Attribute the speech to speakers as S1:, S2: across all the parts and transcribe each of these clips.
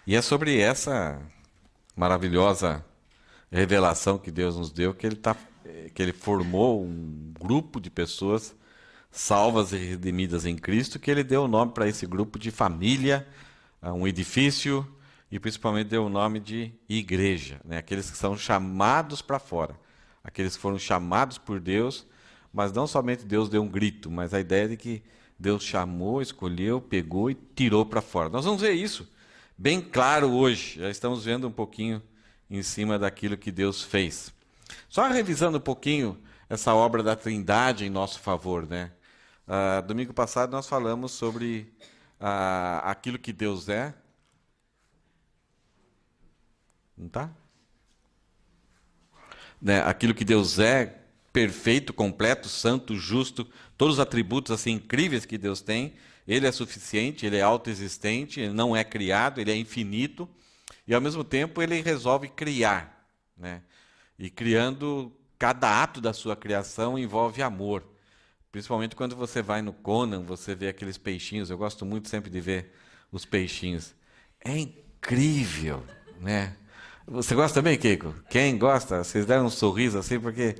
S1: E é sobre essa maravilhosa revelação que Deus nos deu que ele formou um grupo de pessoas salvas e redimidas em Cristo, que ele deu o nome para esse grupo de família, um edifício e principalmente deu o nome de igreja, né? Aqueles que são chamados para fora, aqueles que foram chamados por Deus, mas não somente Deus deu um grito, mas a ideia de que Deus chamou, escolheu, pegou e tirou para fora. Nós vamos ver isso bem claro hoje. Já estamos vendo um pouquinho em cima daquilo que Deus fez. Só revisando um pouquinho essa obra da Trindade em nosso favor, né? Domingo passado nós falamos sobre aquilo que Deus é. Não tá? Né? Aquilo que Deus é, perfeito, completo, santo, justo, todos os atributos assim incríveis que Deus tem. Ele é suficiente, ele é autoexistente, ele não é criado, ele é infinito. E ao mesmo tempo ele resolve criar, né? E criando, cada ato da sua criação envolve amor. Principalmente quando você vai no Conan, você vê aqueles peixinhos. Eu gosto muito sempre de ver os peixinhos. É incrível, né? Você gosta também, Keiko? Quem gosta? Vocês deram um sorriso assim, porque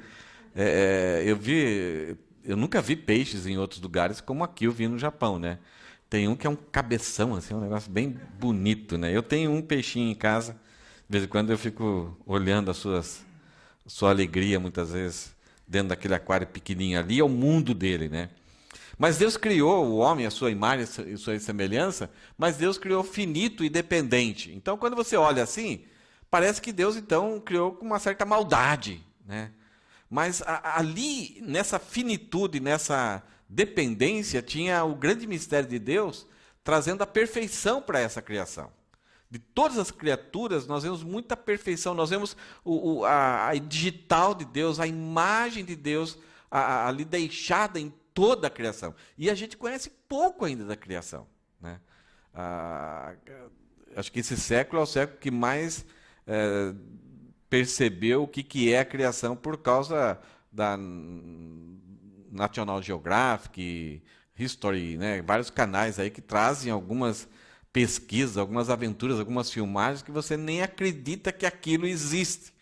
S1: eu nunca vi peixes em outros lugares como aqui eu vi no Japão, né? Tem um que é um cabeção, assim, um negócio bem bonito, né? Eu tenho um peixinho em casa, de vez em quando eu fico olhando sua alegria, muitas vezes, dentro daquele aquário pequenininho ali, é o mundo dele, né? Mas Deus criou o homem, a sua imagem e sua semelhança, mas Deus criou finito e dependente. Então, quando você olha assim, parece que Deus, então, criou com uma certa maldade, né? Mas ali, nessa finitude, nessa dependência, tinha o grande mistério de Deus trazendo a perfeição para essa criação. De todas as criaturas, nós vemos muita perfeição. Nós vemos a digital de Deus, a imagem de Deus ali deixada em toda a criação. E a gente conhece pouco ainda da criação, né? Acho que esse século é o século que mais percebeu o que é a criação por causa da National Geographic, History, né? Vários canais aí que trazem algumas pesquisas, algumas aventuras, algumas filmagens que você nem acredita que aquilo existe,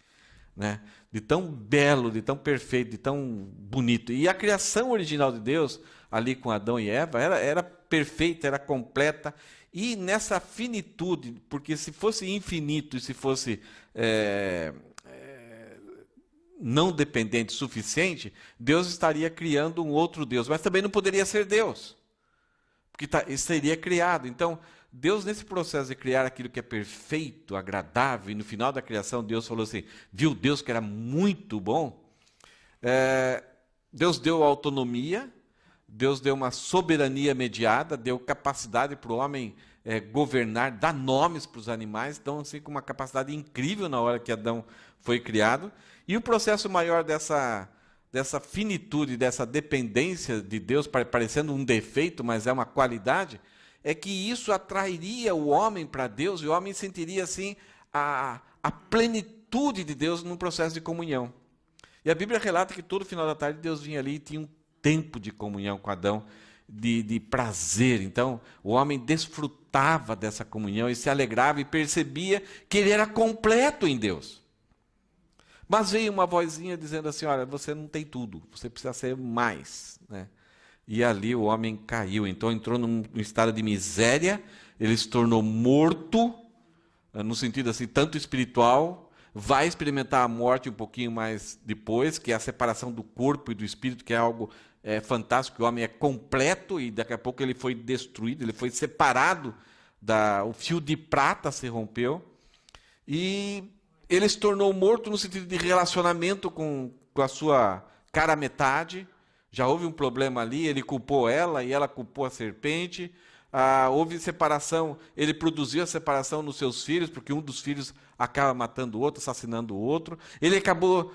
S1: né? De tão belo, de tão perfeito, de tão bonito. E a criação original de Deus, ali com Adão e Eva, era perfeita, era completa. E nessa finitude, porque se fosse infinito e se fosse não dependente o suficiente, Deus estaria criando um outro Deus, mas também não poderia ser Deus, porque seria criado. Então, Deus, nesse processo de criar aquilo que é perfeito, agradável, e no final da criação Deus falou assim, viu Deus que era muito bom, Deus deu autonomia, Deus deu uma soberania mediada, deu capacidade para o homem governar, dar nomes para os animais, então assim com uma capacidade incrível na hora que Adão foi criado. E o processo maior dessa finitude, dessa dependência de Deus, parecendo um defeito, mas é uma qualidade, é que isso atrairia o homem para Deus, e o homem sentiria assim a plenitude de Deus num processo de comunhão. E a Bíblia relata que todo final da tarde Deus vinha ali e tinha um tempo de comunhão com Adão, de prazer. Então, o homem desfrutava dessa comunhão e se alegrava e percebia que ele era completo em Deus. Mas veio uma vozinha dizendo assim, olha, você não tem tudo, você precisa ser mais, né? E ali o homem caiu, então entrou num estado de miséria, ele se tornou morto, no sentido assim, tanto espiritual, vai experimentar a morte um pouquinho mais depois, que é a separação do corpo e do espírito, que é algo fantástico, o homem é completo e daqui a pouco ele foi destruído, ele foi separado, o fio de prata se rompeu, e ele se tornou morto no sentido de relacionamento com a sua cara metade. Já houve um problema ali, ele culpou ela e ela culpou a serpente. Houve separação, ele produziu a separação nos seus filhos, porque um dos filhos acaba matando o outro, assassinando o outro. Ele acabou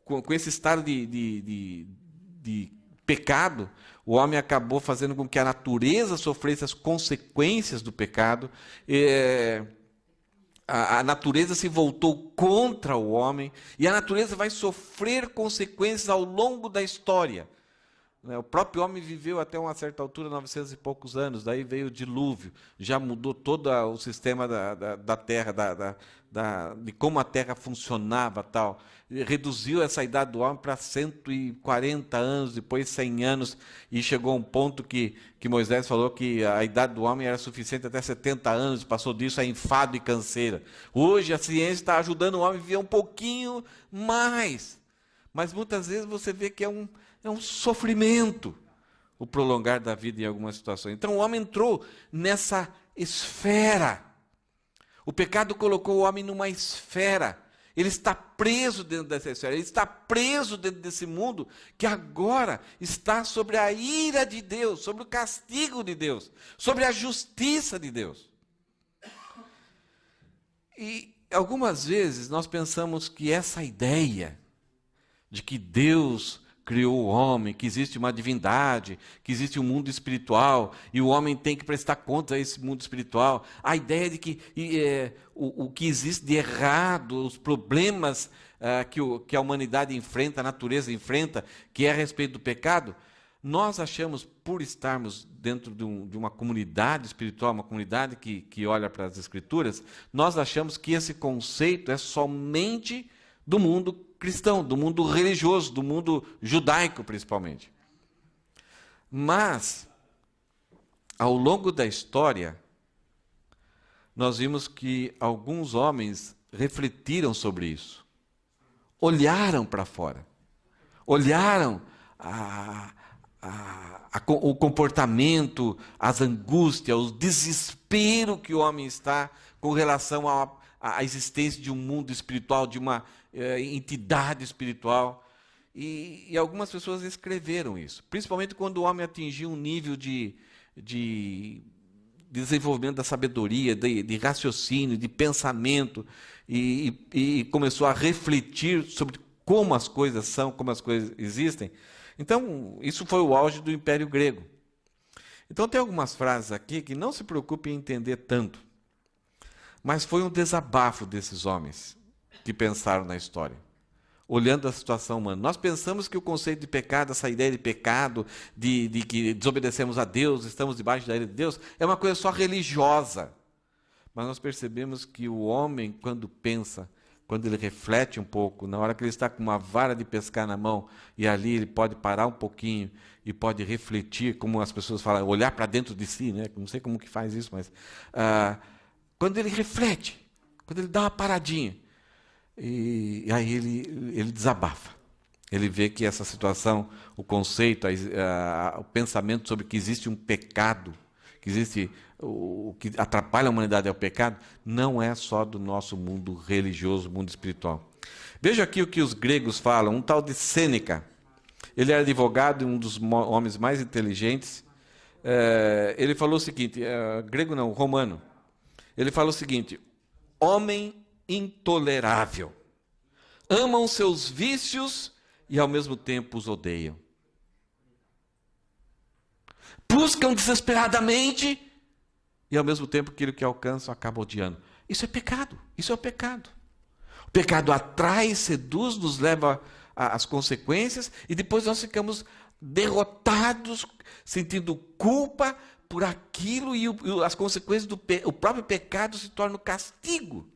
S1: com esse estado de pecado, o homem acabou fazendo com que a natureza sofresse as consequências do pecado. a natureza se voltou contra o homem e a natureza vai sofrer consequências ao longo da história. O próprio homem viveu até uma certa altura, 900 e poucos anos, daí veio o dilúvio, já mudou todo o sistema da Terra, de como a Terra funcionava, tal. Reduziu essa idade do homem para 140 anos, depois 100 anos, e chegou a um ponto que Moisés falou que a idade do homem era suficiente até 70 anos, passou disso a enfado e canseira. Hoje a ciência está ajudando o homem a viver um pouquinho mais, mas muitas vezes você vê que é um sofrimento o prolongar da vida em algumas situações. Então o homem entrou nessa esfera. O pecado colocou o homem numa esfera. Ele está preso dentro dessa esfera. Ele está preso dentro desse mundo que agora está sobre a ira de Deus, sobre o castigo de Deus, sobre a justiça de Deus. E algumas vezes nós pensamos que essa ideia de que Deus criou o homem, que existe uma divindade, que existe um mundo espiritual, e o homem tem que prestar conta a esse mundo espiritual. A ideia de que o que existe de errado, os problemas que a humanidade enfrenta, a natureza enfrenta, que é a respeito do pecado, nós achamos, por estarmos dentro de uma comunidade espiritual, uma comunidade que olha para as Escrituras, nós achamos que esse conceito é somente do mundo cristão, do mundo religioso, do mundo judaico principalmente. Mas, ao longo da história, nós vimos que alguns homens refletiram sobre isso, olharam para fora, olharam o comportamento, as angústias, o desespero que o homem está com relação à existência de um mundo espiritual, de uma entidade espiritual. E algumas pessoas escreveram isso, principalmente quando o homem atingiu um nível de desenvolvimento da sabedoria, de raciocínio, de pensamento, e começou a refletir sobre como as coisas são, como as coisas existem. Então, isso foi o auge do Império Grego. Então, tem algumas frases aqui que não se preocupe em entender tanto, mas foi um desabafo desses homens que pensaram na história, olhando a situação humana. Nós pensamos que o conceito de pecado, essa ideia de pecado, de que desobedecemos a Deus, estamos debaixo da ira de Deus, é uma coisa só religiosa. Mas nós percebemos que o homem, quando pensa, quando ele reflete um pouco, na hora que ele está com uma vara de pescar na mão, e ali ele pode parar um pouquinho e pode refletir, como as pessoas falam, olhar para dentro de si, né? Não sei como que faz isso, mas quando ele reflete, quando ele dá uma paradinha, e aí ele desabafa. Ele vê que essa situação, o conceito, o pensamento sobre que existe um pecado, que existe o que atrapalha a humanidade é o pecado, não é só do nosso mundo religioso, mundo espiritual. Veja aqui o que os gregos falam, um tal de Sêneca. Ele era advogado e um dos homens mais inteligentes. Ele falou o seguinte, grego não, romano. Ele fala o seguinte: homem intolerável, amam seus vícios e ao mesmo tempo os odeiam. Buscam desesperadamente e ao mesmo tempo aquilo que alcançam acaba odiando. Isso é pecado, isso é o pecado. O pecado atrai, seduz, nos leva às consequências e depois nós ficamos derrotados, sentindo culpa por aquilo e as consequências o próprio pecado se torna o castigo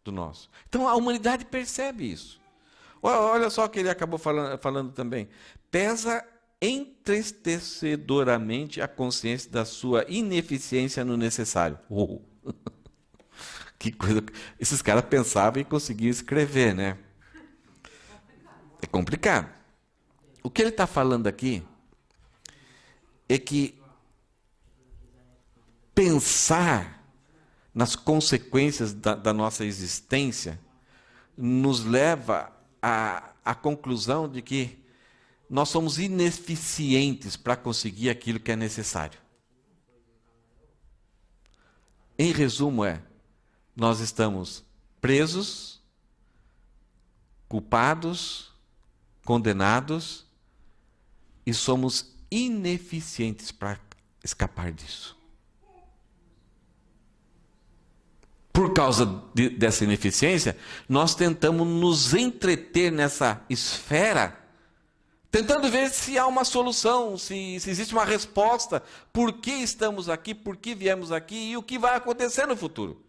S1: do nosso. Então a humanidade percebe isso. Olha só o que ele acabou falando também. Pesa entristecedoramente a consciência da sua ineficiência no necessário. Oh. Que coisa. Esses caras pensavam e conseguiam escrever, né? É complicado. O que ele está falando aqui é que pensar nas consequências da nossa existência nos leva à conclusão de que nós somos ineficientes para conseguir aquilo que é necessário. Em resumo, nós estamos presos, culpados, condenados e somos ineficientes para escapar disso. Por causa dessa ineficiência, nós tentamos nos entreter nessa esfera, tentando ver se há uma solução, se existe uma resposta, por que estamos aqui, por que viemos aqui e o que vai acontecer no futuro.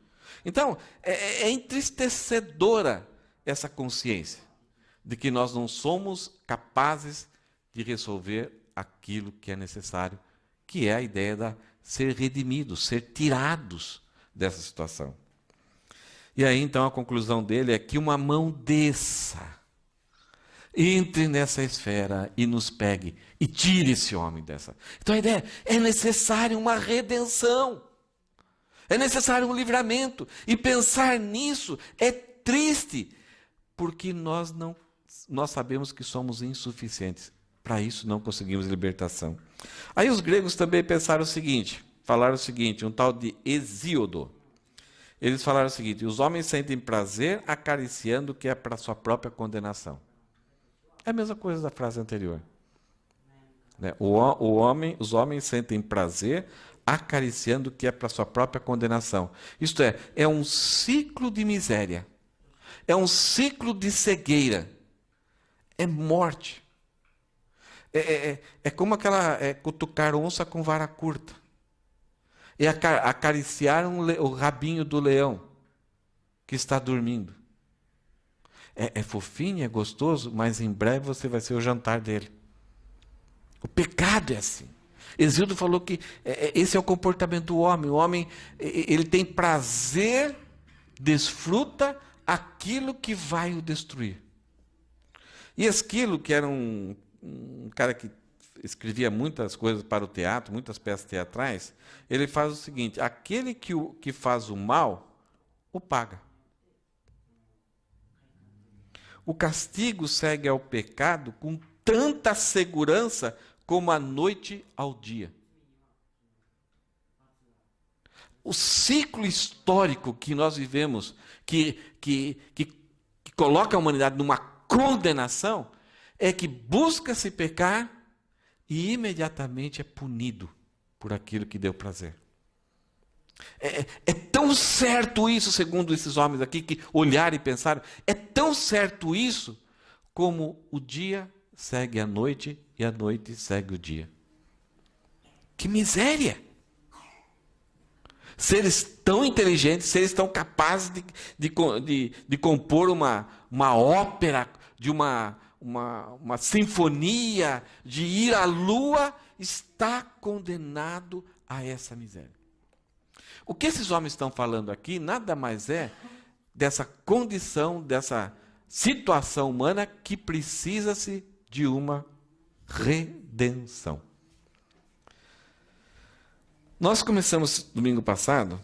S1: Então, é entristecedora essa consciência de que nós não somos capazes de resolver aquilo que é necessário, que é a ideia de ser redimidos, ser tirados dessa situação. E aí, então, a conclusão dele é que uma mão desça, entre nessa esfera e nos pegue e tire esse homem dessa. Então a ideia é necessário uma redenção. É necessário um livramento. E pensar nisso é triste, porque nós sabemos que somos insuficientes. Para isso não conseguimos libertação. Aí os gregos também pensaram o seguinte, falaram o seguinte, um tal de Hesíodo. Eles falaram o seguinte: os homens sentem prazer acariciando o que é para sua própria condenação. É a mesma coisa da frase anterior. Os homens sentem prazer acariciando o que é para sua própria condenação. Isto é um ciclo de miséria. É um ciclo de cegueira. É morte. É como cutucar onça com vara curta. É acariciar o rabinho do leão que está dormindo. É fofinho, é gostoso, mas em breve você vai ser o jantar dele. O pecado é assim. Hesíodo falou que esse é o comportamento do homem. O homem, ele tem prazer, desfruta aquilo que vai o destruir. E Esquilo, que era um cara que escrevia muitas coisas para o teatro, muitas peças teatrais, ele faz o seguinte: aquele que faz o mal, o paga. O castigo segue ao pecado com tanta segurança como a noite ao dia. O ciclo histórico que nós vivemos, que coloca a humanidade numa condenação, é que busca-se pecar e imediatamente é punido por aquilo que deu prazer. É tão certo isso, segundo esses homens aqui, que olharam e pensaram, é tão certo isso, como o dia segue a noite e a noite segue o dia. Que miséria! Seres tão inteligentes, seres tão capazes de compor uma ópera, de uma sinfonia, de ir à lua, está condenado a essa miséria. O que esses homens estão falando aqui nada mais é dessa condição, dessa situação humana que precisa-se de uma redenção. Nós começamos domingo passado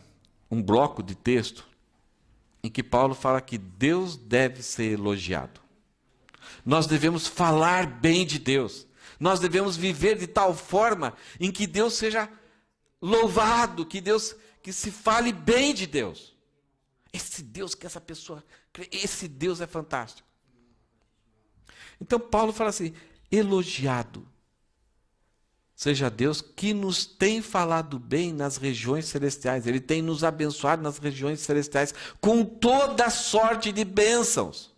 S1: um bloco de texto em que Paulo fala que Deus deve ser elogiado. Nós devemos falar bem de Deus. Nós devemos viver de tal forma em que Deus seja louvado, que se fale bem de Deus. Esse Deus que essa pessoa crê, esse Deus é fantástico. Então Paulo fala assim: elogiado seja Deus que nos tem falado bem nas regiões celestiais. Ele tem nos abençoado nas regiões celestiais com toda sorte de bênçãos.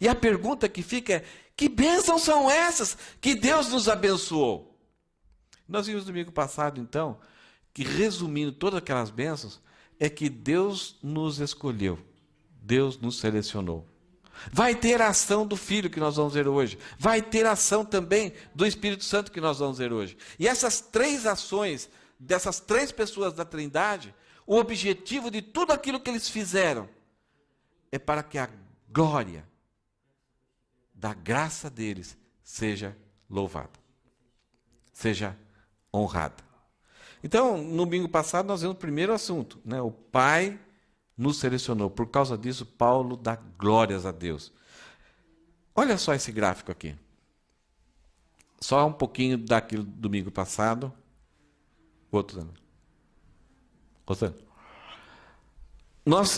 S1: E a pergunta que fica é: que bênçãos são essas que Deus nos abençoou? Nós vimos domingo passado, então, que resumindo todas aquelas bênçãos, é que Deus nos escolheu, Deus nos selecionou. Vai ter a ação do Filho que nós vamos ver hoje. Vai ter a ação também do Espírito Santo que nós vamos ver hoje. E essas três ações, dessas três pessoas da Trindade, o objetivo de tudo aquilo que eles fizeram é para que a glória da graça deles seja louvada, seja honrada. Então, no domingo passado, nós vimos o primeiro assunto, né? O Pai nos selecionou. Por causa disso, Paulo dá glórias a Deus. Olha só esse gráfico aqui. Só um pouquinho daquilo do domingo passado. Outro.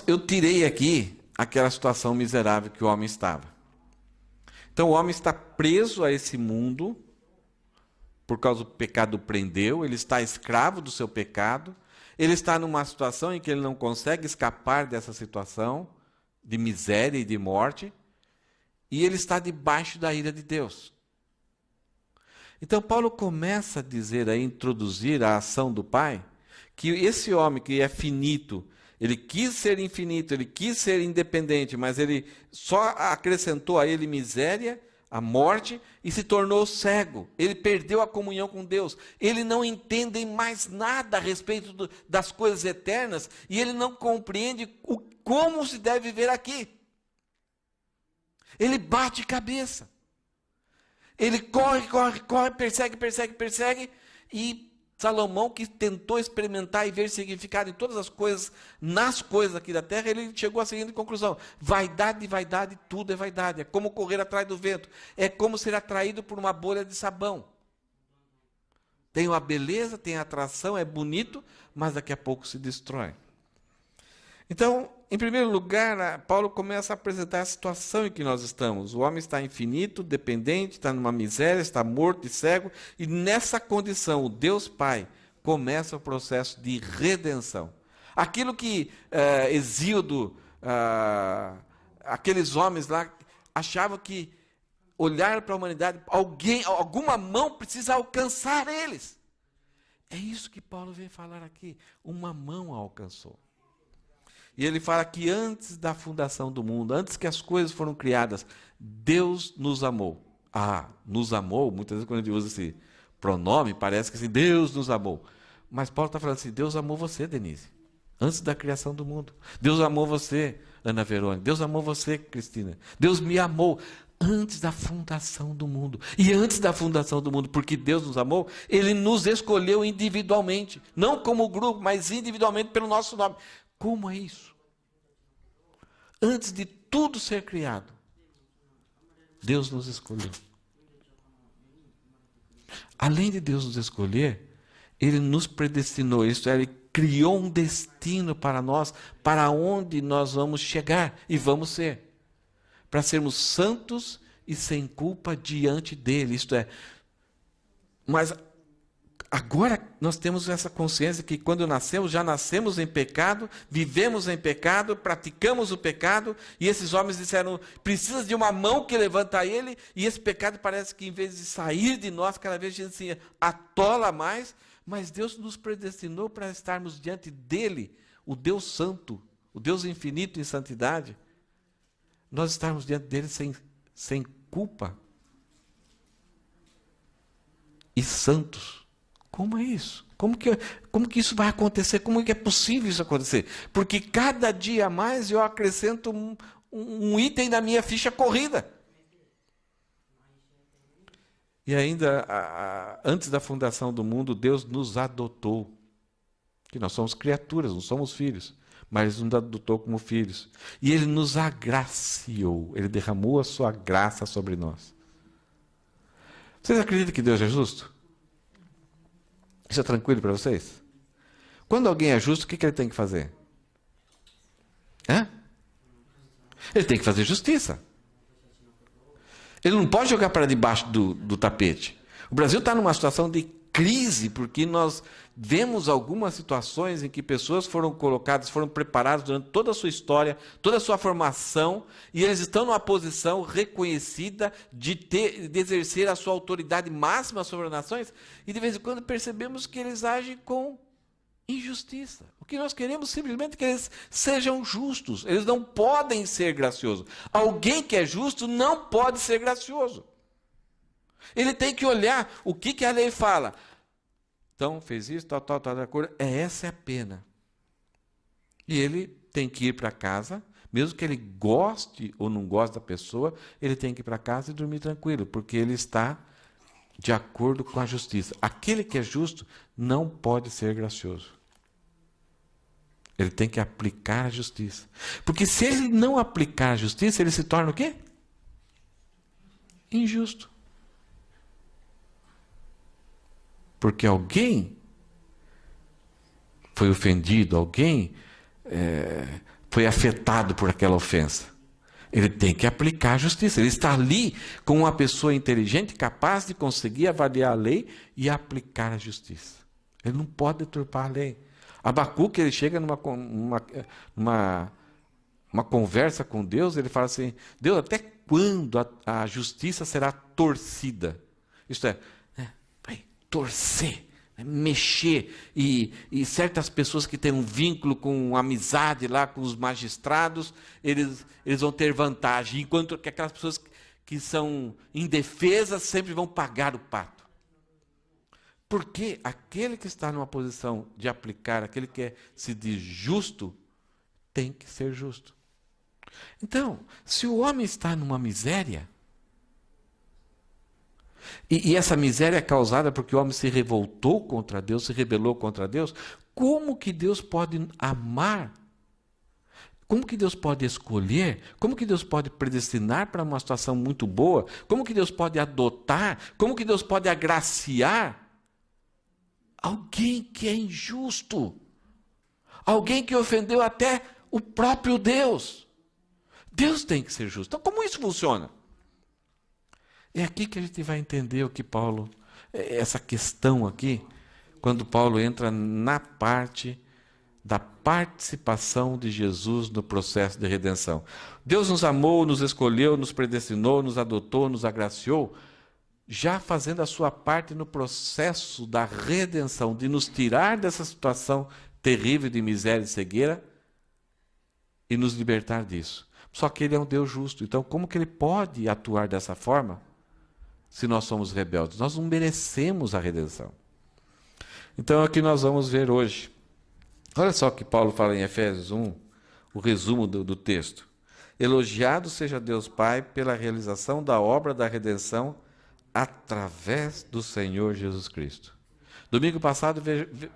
S1: Eu tirei aqui aquela situação miserável que o homem estava. Então, o homem está preso a esse mundo, por causa do pecado prendeu, ele está escravo do seu pecado, Ele está numa situação em que ele não consegue escapar dessa situação de miséria e de morte, e ele está debaixo da ira de Deus. Então Paulo começa a dizer, a introduzir a ação do Pai, que esse homem que é finito, ele quis ser infinito, ele quis ser independente, mas ele só acrescentou a ele miséria, a morte, e se tornou cego. Ele perdeu a comunhão com Deus. Ele não entende mais nada a respeito das coisas eternas, e ele não compreende como se deve viver aqui. Ele bate cabeça. Ele corre, persegue, e Salomão, que tentou experimentar e ver significado em todas as coisas, nas coisas aqui da terra, ele chegou à seguinte conclusão: vaidade, tudo é vaidade. É como correr atrás do vento. É como ser atraído por uma bolha de sabão. Tem uma beleza, tem atração, é bonito, mas daqui a pouco se destrói. Então, em primeiro lugar, Paulo começa a apresentar a situação em que nós estamos. O homem está infinito, dependente, está numa miséria, está morto e cego, e nessa condição, o Deus Pai começa o processo de redenção. Aquilo que Hesíodo, aqueles homens lá, achavam que olhar para a humanidade, alguma mão precisa alcançar eles. É isso que Paulo vem falar aqui. Uma mão alcançou. E ele fala que antes da fundação do mundo, antes que as coisas foram criadas, Deus nos amou. Nos amou, muitas vezes quando a gente usa esse pronome, parece que assim, Deus nos amou. Mas Paulo está falando assim, Deus amou você, Denise, antes da criação do mundo. Deus amou você, Ana Verônica. Deus amou você, Cristina. Deus me amou antes da fundação do mundo. E antes da fundação do mundo, porque Deus nos amou, Ele nos escolheu individualmente. Não como grupo, mas individualmente pelo nosso nome. Como é isso? Antes de tudo ser criado, Deus nos escolheu. Além de Deus nos escolher, Ele nos predestinou, isto é, Ele criou um destino para nós, para onde nós vamos chegar e vamos ser. Para sermos santos e sem culpa diante dEle, isto é. Mas agora nós temos essa consciência que quando nascemos, já nascemos em pecado, vivemos em pecado, praticamos o pecado, e esses homens disseram, precisa de uma mão que levanta ele, e esse pecado parece que em vez de sair de nós, cada vez a gente se atola mais, mas Deus nos predestinou para estarmos diante dele, o Deus santo, o Deus infinito em santidade, nós estarmos diante dele sem culpa e santos. Como é isso? Como que isso vai acontecer? Como que é possível isso acontecer? Porque cada dia a mais eu acrescento um item da minha ficha corrida. E ainda, antes da fundação do mundo, Deus nos adotou. Que nós somos criaturas, não somos filhos. Mas Ele nos adotou como filhos. E Ele nos agraciou. Ele derramou a sua graça sobre nós. Vocês acreditam que Deus é justo? Isso é tranquilo para vocês? Quando alguém é justo, o que ele tem que fazer? Ele tem que fazer justiça. Ele não pode jogar para debaixo do tapete. O Brasil está numa situação de crise, porque nós vemos algumas situações em que pessoas foram colocadas, foram preparadas durante toda a sua história, toda a sua formação, e eles estão numa posição reconhecida de exercer a sua autoridade máxima sobre as nações, e de vez em quando percebemos que eles agem com injustiça. O que nós queremos simplesmente é que eles sejam justos. Eles não podem ser graciosos. Alguém que é justo não pode ser gracioso. Ele tem que olhar o que a lei fala. Então, fez isso, tal, de acordo. Essa é a pena. E ele tem que ir para casa, mesmo que ele goste ou não goste da pessoa, ele tem que ir para casa e dormir tranquilo, porque ele está de acordo com a justiça. Aquele que é justo não pode ser gracioso. Ele tem que aplicar a justiça. Porque se ele não aplicar a justiça, ele se torna o quê? Injusto. Porque alguém foi ofendido, alguém foi afetado por aquela ofensa. Ele tem que aplicar a justiça. Ele está ali com uma pessoa inteligente, capaz de conseguir avaliar a lei e aplicar a justiça. Ele não pode deturpar a lei. Abacuque, ele chega numa conversa com Deus, ele fala assim: Deus, até quando a justiça será torcida? Isto é, vai torcer, mexer, e certas pessoas que têm um vínculo com amizade lá com os magistrados, eles vão ter vantagem, enquanto que aquelas pessoas que são indefesas sempre vão pagar o pato. Porque aquele que está numa posição de aplicar, aquele que se diz justo, tem que ser justo. Então, se o homem está numa miséria, e essa miséria é causada porque o homem se revoltou contra Deus, se rebelou contra Deus, como que Deus pode amar? Como que Deus pode escolher? Como que Deus pode predestinar para uma situação muito boa? Como que Deus pode adotar? Como que Deus pode agraciar alguém que é injusto? Alguém que ofendeu até o próprio Deus. Deus tem que ser justo. Então, como isso funciona? É aqui que a gente vai entender o que Paulo, essa questão aqui, quando Paulo entra na parte da participação de Jesus no processo de redenção. Deus nos amou, nos escolheu, nos predestinou, nos adotou, nos agraciou, já fazendo a sua parte no processo da redenção, de nos tirar dessa situação terrível de miséria e cegueira e nos libertar disso. Só que ele é um Deus justo, então como que ele pode atuar dessa forma se nós somos rebeldes? Nós não merecemos a redenção. Então é o que nós vamos ver hoje. Olha só o que Paulo fala em Efésios 1, o resumo do texto. Elogiado seja Deus Pai pela realização da obra da redenção através do Senhor Jesus Cristo. Domingo passado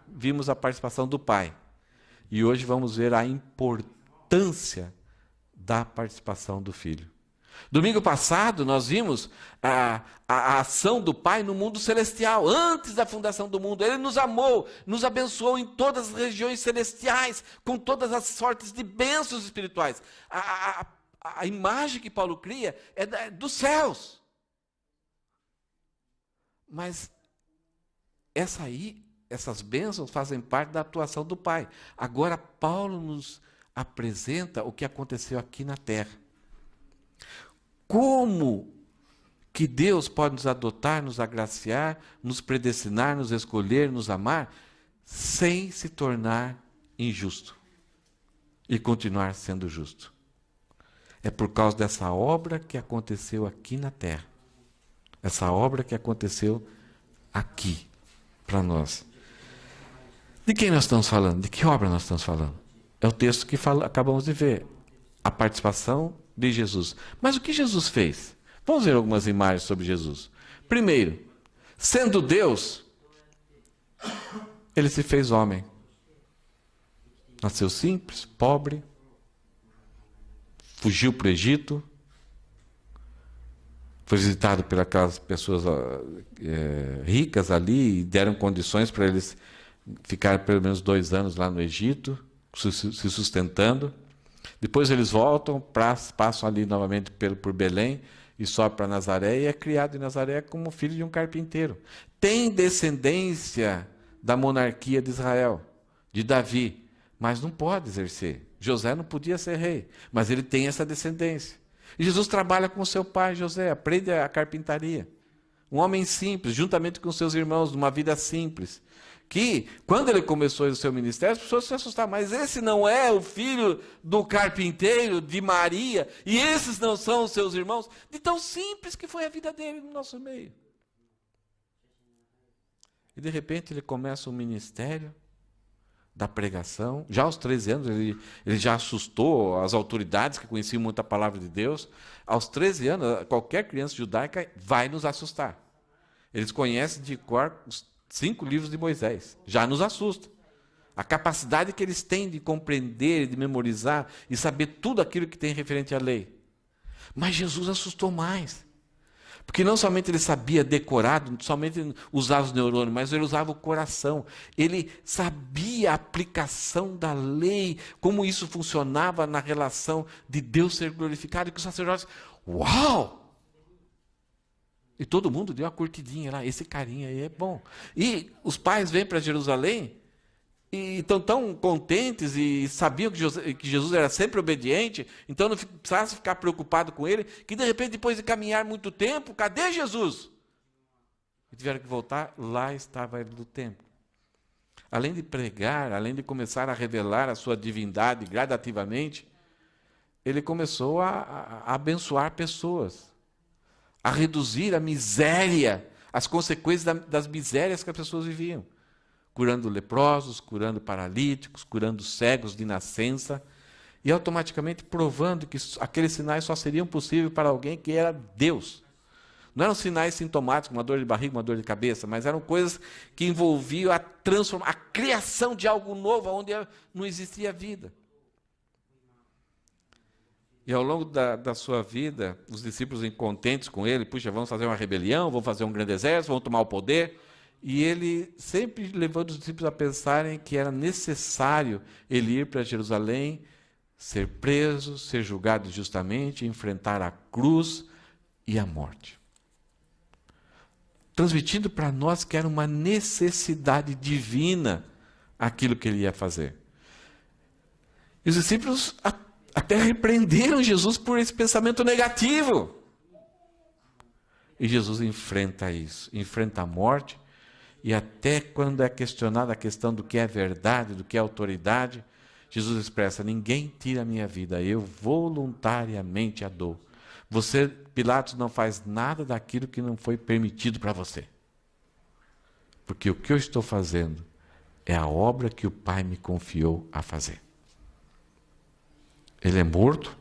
S1: vimos a participação do Pai. E hoje vamos ver a importância da participação do Filho. Domingo passado nós vimos a ação do Pai no mundo celestial, antes da fundação do mundo. Ele nos amou, nos abençoou em todas as regiões celestiais, com todas as sortes de bênçãos espirituais. A imagem que Paulo cria é dos céus. Mas essas bênçãos fazem parte da atuação do Pai. Agora Paulo nos apresenta o que aconteceu aqui na terra. Como que Deus pode nos adotar, nos agraciar, nos predestinar, nos escolher, nos amar, sem se tornar injusto e continuar sendo justo? É por causa dessa obra que aconteceu aqui na terra. Essa obra que aconteceu aqui, para nós. De quem nós estamos falando? De que obra nós estamos falando? É o texto que acabamos de ver. A participação de Jesus. Mas o que Jesus fez? Vamos ver algumas imagens sobre Jesus. Primeiro, sendo Deus, ele se fez homem. Nasceu simples, pobre, fugiu para o Egito, foi visitado por aquelas pessoas ricas ali e deram condições para eles ficarem pelo menos 2 anos lá no Egito, se sustentando. Depois eles voltam, passam ali novamente por Belém e sobem para Nazaré, e é criado em Nazaré como filho de um carpinteiro. Tem descendência da monarquia de Israel, de Davi, mas não pode exercer. José não podia ser rei, mas ele tem essa descendência. E Jesus trabalha com seu pai José, aprende a carpintaria. Um homem simples, juntamente com seus irmãos, numa vida simples. Que, quando ele começou o seu ministério, as pessoas se assustaram. Mas esse não é o filho do carpinteiro, de Maria, e esses não são os seus irmãos? De tão simples que foi a vida dele no nosso meio. E de repente ele começa um ministério da pregação. Já aos 13 anos ele já assustou as autoridades que conheciam muito a palavra de Deus. Aos 13 anos, qualquer criança judaica vai nos assustar. Eles conhecem de cor os 5 livros de Moisés. Já nos assusta. A capacidade que eles têm de compreender, de memorizar e saber tudo aquilo que tem referente à lei. Mas Jesus assustou mais. Porque não somente ele sabia decorado, somente usava os neurônios, mas ele usava o coração. Ele sabia a aplicação da lei, como isso funcionava na relação de Deus ser glorificado, e que os sacerdotes, uau! E todo mundo deu uma curtidinha lá, esse carinha aí é bom. E os pais vêm para Jerusalém e estão tão contentes e sabiam que Jesus era sempre obediente, então não precisasse ficar preocupado com ele, que de repente, depois de caminhar muito tempo, cadê Jesus? E tiveram que voltar, lá estava ele no templo. Além de pregar, além de começar a revelar a sua divindade gradativamente, ele começou a abençoar pessoas, a reduzir a miséria, as consequências das misérias que as pessoas viviam. Curando leprosos, curando paralíticos, curando cegos de nascença, e automaticamente provando que aqueles sinais só seriam possíveis para alguém que era Deus. Não eram sinais sintomáticos, uma dor de barriga, uma dor de cabeça, mas eram coisas que envolviam a criação de algo novo, onde não existia vida. E ao longo da sua vida, os discípulos incontentes com ele, puxa, vamos fazer uma rebelião, vamos fazer um grande exército, vamos tomar o poder. E ele sempre levando os discípulos a pensarem que era necessário ele ir para Jerusalém, ser preso, ser julgado justamente, enfrentar a cruz e a morte. Transmitindo para nós que era uma necessidade divina aquilo que ele ia fazer. E os discípulos até repreenderam Jesus por esse pensamento negativo. E Jesus enfrenta isso, enfrenta a morte. E até quando é questionada a questão do que é verdade, do que é autoridade, Jesus expressa: ninguém tira a minha vida, eu voluntariamente a dou. Você, Pilatos, não faz nada daquilo que não foi permitido para você. Porque o que eu estou fazendo é a obra que o Pai me confiou a fazer. Ele é morto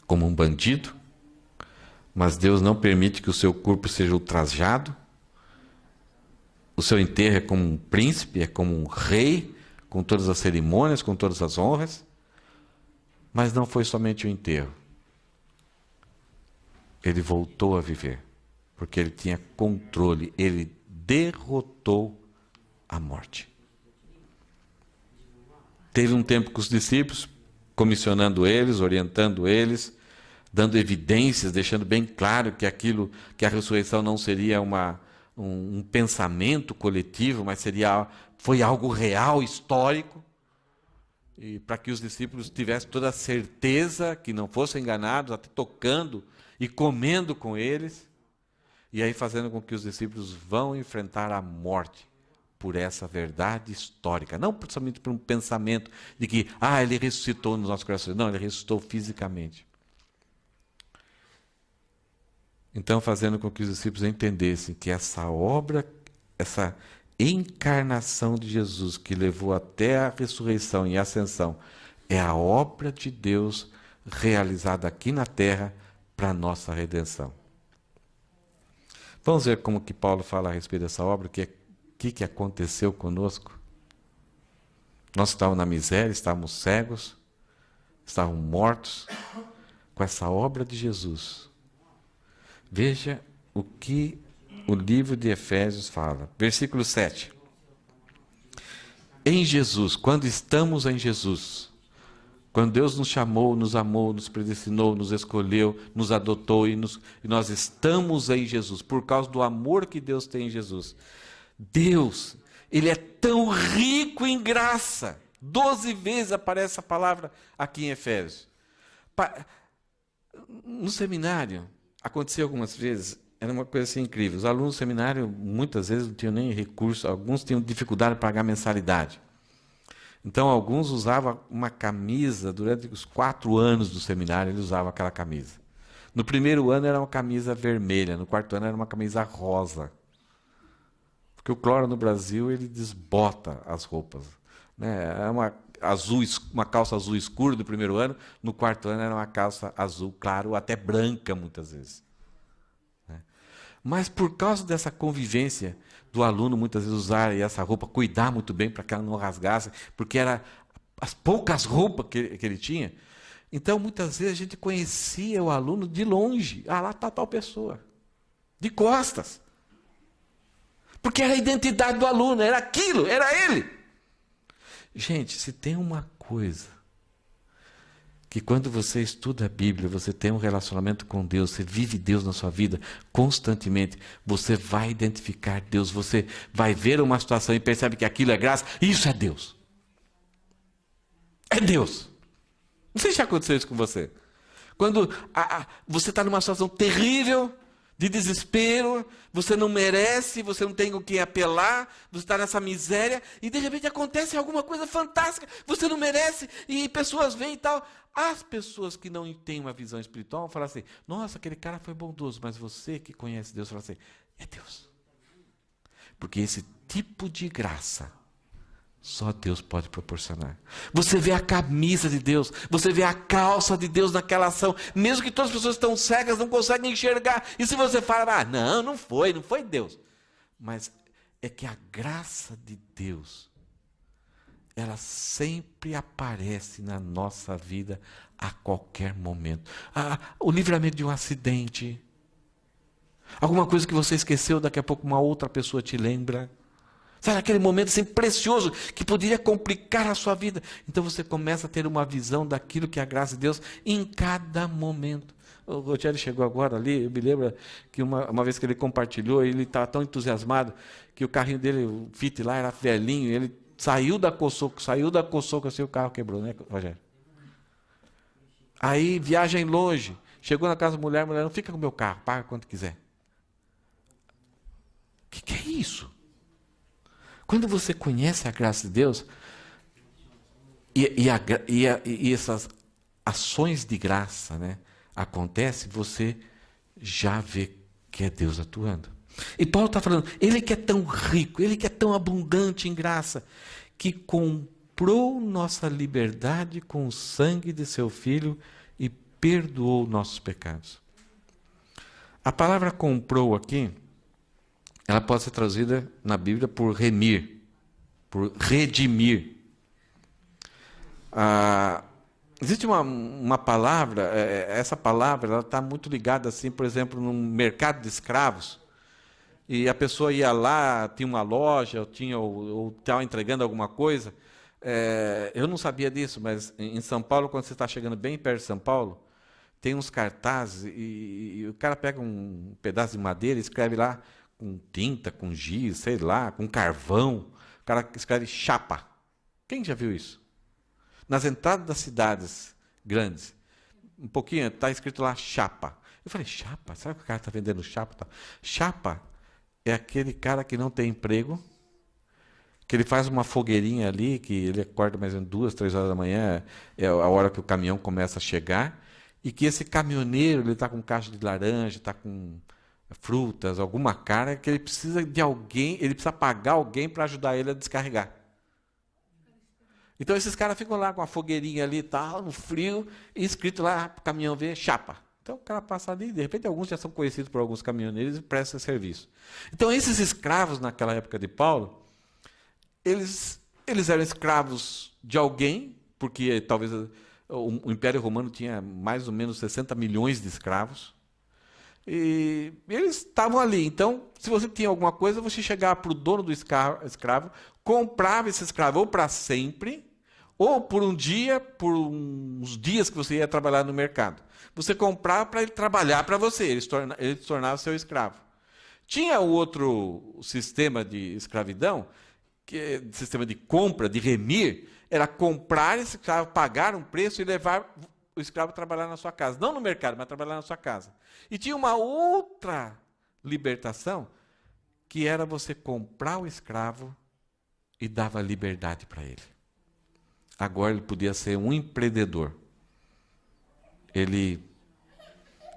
S1: como um bandido, mas Deus não permite que o seu corpo seja ultrajado. O seu enterro é como um príncipe, é como um rei, com todas as cerimônias, com todas as honras. Mas não foi somente o enterro. Ele voltou a viver, porque ele tinha controle, ele derrotou a morte. Teve um tempo com os discípulos, comissionando eles, orientando eles, dando evidências, deixando bem claro que a ressurreição não seria um pensamento coletivo, mas foi algo real, histórico, e para que os discípulos tivessem toda a certeza, que não fossem enganados, até tocando e comendo com eles, e aí fazendo com que os discípulos vão enfrentar a morte por essa verdade histórica, não somente por um pensamento de que ele ressuscitou nos nossos corações, não, ele ressuscitou fisicamente. Então, fazendo com que os discípulos entendessem que essa obra, essa encarnação de Jesus, que levou até a ressurreição e a ascensão, é a obra de Deus realizada aqui na terra para a nossa redenção. Vamos ver como que Paulo fala a respeito dessa obra, o que aconteceu conosco. Nós estávamos na miséria, estávamos cegos, estávamos mortos, com essa obra de Jesus. Veja o que o livro de Efésios fala. Versículo 7. Em Jesus, quando estamos em Jesus, quando Deus nos chamou, nos amou, nos predestinou, nos escolheu, nos adotou e nós estamos em Jesus, por causa do amor que Deus tem em Jesus. Deus, Ele é tão rico em graça. 12 vezes aparece a palavra aqui em Efésios. No seminário, aconteceu algumas vezes, era uma coisa assim incrível. Os alunos do seminário, muitas vezes, não tinham nem recurso, alguns tinham dificuldade de pagar mensalidade. Então, alguns usavam uma camisa, durante os 4 anos do seminário, eles usavam aquela camisa. No primeiro ano era uma camisa vermelha, no quarto ano era uma camisa rosa. Porque o cloro no Brasil, ele desbota as roupas. Era uma calça azul escura do primeiro ano, no quarto ano era uma calça azul claro, até branca muitas vezes. Mas por causa dessa convivência do aluno muitas vezes usar essa roupa, cuidar muito bem para que ela não rasgasse, porque eram as poucas roupas que ele tinha, então muitas vezes a gente conhecia o aluno de longe. Lá está tal pessoa, de costas. Porque era a identidade do aluno, era aquilo, era ele. Gente, se tem uma coisa que quando você estuda a Bíblia, você tem um relacionamento com Deus, você vive Deus na sua vida constantemente, você vai identificar Deus, você vai ver uma situação e percebe que aquilo é graça, isso é Deus. É Deus. Não sei se já aconteceu isso com você. Quando você está numa situação terrível, de desespero, você não merece, você não tem com quem apelar, você está nessa miséria, e de repente acontece alguma coisa fantástica, você não merece, e pessoas vêm e tal. As pessoas que não têm uma visão espiritual falam assim, nossa, aquele cara foi bondoso, mas você que conhece Deus, fala assim, é Deus. Porque esse tipo de graça, só Deus pode proporcionar. Você vê a camisa de Deus, você vê a calça de Deus naquela ação, mesmo que todas as pessoas estão cegas, não conseguem enxergar. E se você fala, não foi Deus. Mas é que a graça de Deus, ela sempre aparece na nossa vida a qualquer momento. O livramento de um acidente, alguma coisa que você esqueceu, daqui a pouco uma outra pessoa te lembra. Sabe, aquele momento assim precioso que poderia complicar a sua vida. Então você começa a ter uma visão daquilo que é a graça de Deus em cada momento. O Rogério chegou agora ali, eu me lembro que uma vez que ele compartilhou, ele estava tão entusiasmado que o carrinho dele, o Fit lá, era velhinho, ele saiu da Coçoco assim, o carro quebrou, né, Rogério? Aí, viagem longe, chegou na casa da mulher, a mulher, não fica com o meu carro, paga quanto quiser. O que é isso? Quando você conhece a graça de Deus, e essas ações de graça, né, acontecem, você já vê que é Deus atuando. E Paulo está falando, ele que é tão rico, ele que é tão abundante em graça, que comprou nossa liberdade com o sangue de seu Filho e perdoou nossos pecados. A palavra comprou aqui, ela pode ser traduzida na Bíblia por remir, por redimir. Existe uma palavra, essa palavra ela está muito ligada, assim, por exemplo, num mercado de escravos, e a pessoa ia lá, tinha uma loja, ou estava entregando alguma coisa. Eu não sabia disso, mas em São Paulo, quando você está chegando bem perto de São Paulo, tem uns cartazes, e o cara pega um pedaço de madeira e escreve lá, com tinta, com giz, sei lá, com carvão. O cara escreve chapa. Quem já viu isso? Nas entradas das cidades grandes, um pouquinho, está escrito lá chapa. Eu falei, chapa? Será que o cara está vendendo chapa? Chapa é aquele cara que não tem emprego, que ele faz uma fogueirinha ali, que ele acorda mais ou menos 2, 3 horas da manhã, é a hora que o caminhão começa a chegar, e que esse caminhoneiro, ele está com caixa de laranja, está com frutas, alguma carga, que ele precisa de alguém, ele precisa pagar alguém para ajudar ele a descarregar. Então esses caras ficam lá com a fogueirinha ali e tal, no frio, e escrito lá para o caminhão ver, chapa. Então o cara passa ali, de repente alguns já são conhecidos por alguns caminhoneiros e prestam serviço. Então esses escravos naquela época de Paulo, eles eram escravos de alguém, porque talvez o Império Romano tinha mais ou menos 60 milhões de escravos, e eles estavam ali. Então, se você tinha alguma coisa, você chegava para o dono do escravo, comprava esse escravo ou para sempre, ou por um dia, por uns dias que você ia trabalhar no mercado. Você comprava para ele trabalhar para você, ele se tornava seu escravo. Tinha o outro sistema de escravidão, que sistema de compra, de remir, era comprar esse escravo, pagar um preço e levar o escravo trabalhar na sua casa. Não no mercado, mas trabalhar na sua casa. E tinha uma outra libertação, que era você comprar o escravo e dava liberdade para ele. Agora ele podia ser um empreendedor. Ele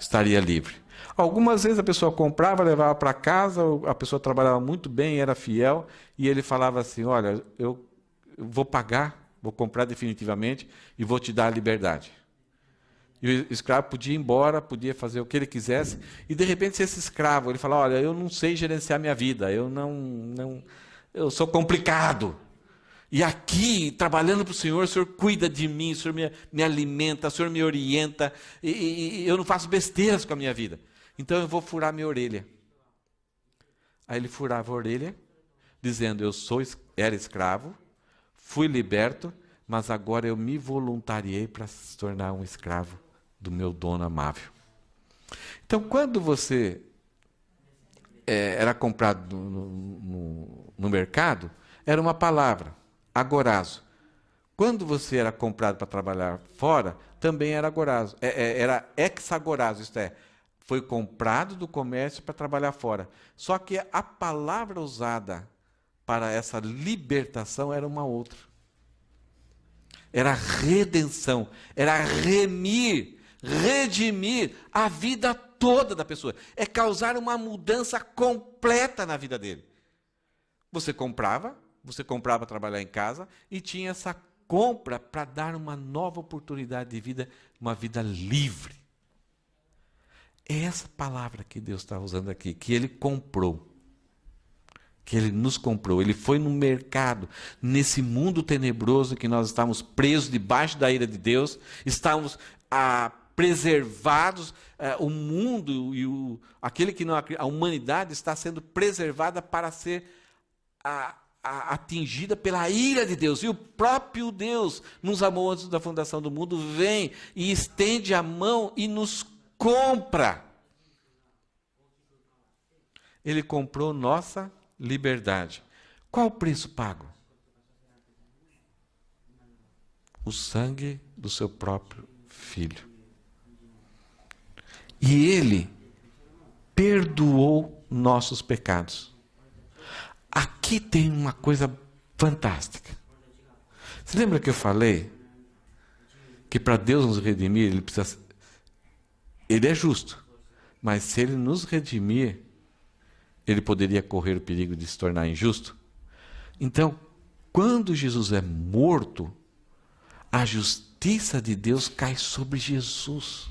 S1: estaria livre. Algumas vezes a pessoa comprava, levava para casa, a pessoa trabalhava muito bem, era fiel, e ele falava assim, olha, eu vou pagar, vou comprar definitivamente e vou te dar a liberdade. E o escravo podia ir embora, podia fazer o que ele quisesse, e de repente se esse escravo, ele fala, olha, eu não sei gerenciar minha vida, eu sou complicado. E aqui, trabalhando para o Senhor cuida de mim, o Senhor me alimenta, o Senhor me orienta, e eu não faço besteiras com a minha vida. Então eu vou furar minha orelha. Aí ele furava a orelha, dizendo, era escravo, fui liberto, mas agora eu me voluntariei para se tornar um escravo do meu dono amável. Então, quando você era comprado no mercado, era uma palavra, agorazo. Quando você era comprado para trabalhar fora, também era agorazo. Era hexagorazo, isto é, foi comprado do comércio para trabalhar fora. Só que a palavra usada para essa libertação era uma outra. Era redenção, era remir, redimir a vida toda da pessoa. É causar uma mudança completa na vida dele. Você comprava para trabalhar em casa e tinha essa compra para dar uma nova oportunidade de vida, uma vida livre. É essa palavra que Deus está usando aqui, que Ele comprou. Que Ele nos comprou. Ele foi no mercado, nesse mundo tenebroso que nós estamos presos debaixo da ira de Deus, estamos preservados, o mundo e aquele que não acredita, a humanidade está sendo preservada para ser atingida pela ira de Deus. E o próprio Deus nos amou antes da fundação do mundo, vem e estende a mão e nos compra. Ele comprou nossa liberdade. Qual o preço pago? O sangue do seu próprio filho. E ele perdoou nossos pecados. Aqui tem uma coisa fantástica. Você lembra que eu falei que para Deus nos redimir, Ele é justo, mas se Ele nos redimir, Ele poderia correr o perigo de se tornar injusto? Então, quando Jesus é morto, a justiça de Deus cai sobre Jesus.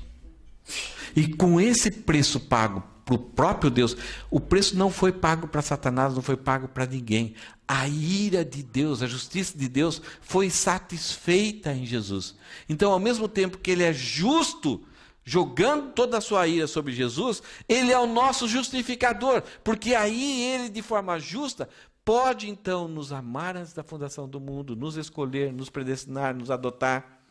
S1: E com esse preço pago para o próprio Deus, o preço não foi pago para Satanás, não foi pago para ninguém. A ira de Deus, a justiça de Deus foi satisfeita em Jesus. Então, ao mesmo tempo que Ele é justo, jogando toda a sua ira sobre Jesus, Ele é o nosso justificador, porque aí Ele, de forma justa, pode então nos amar antes da fundação do mundo, nos escolher, nos predestinar, nos adotar.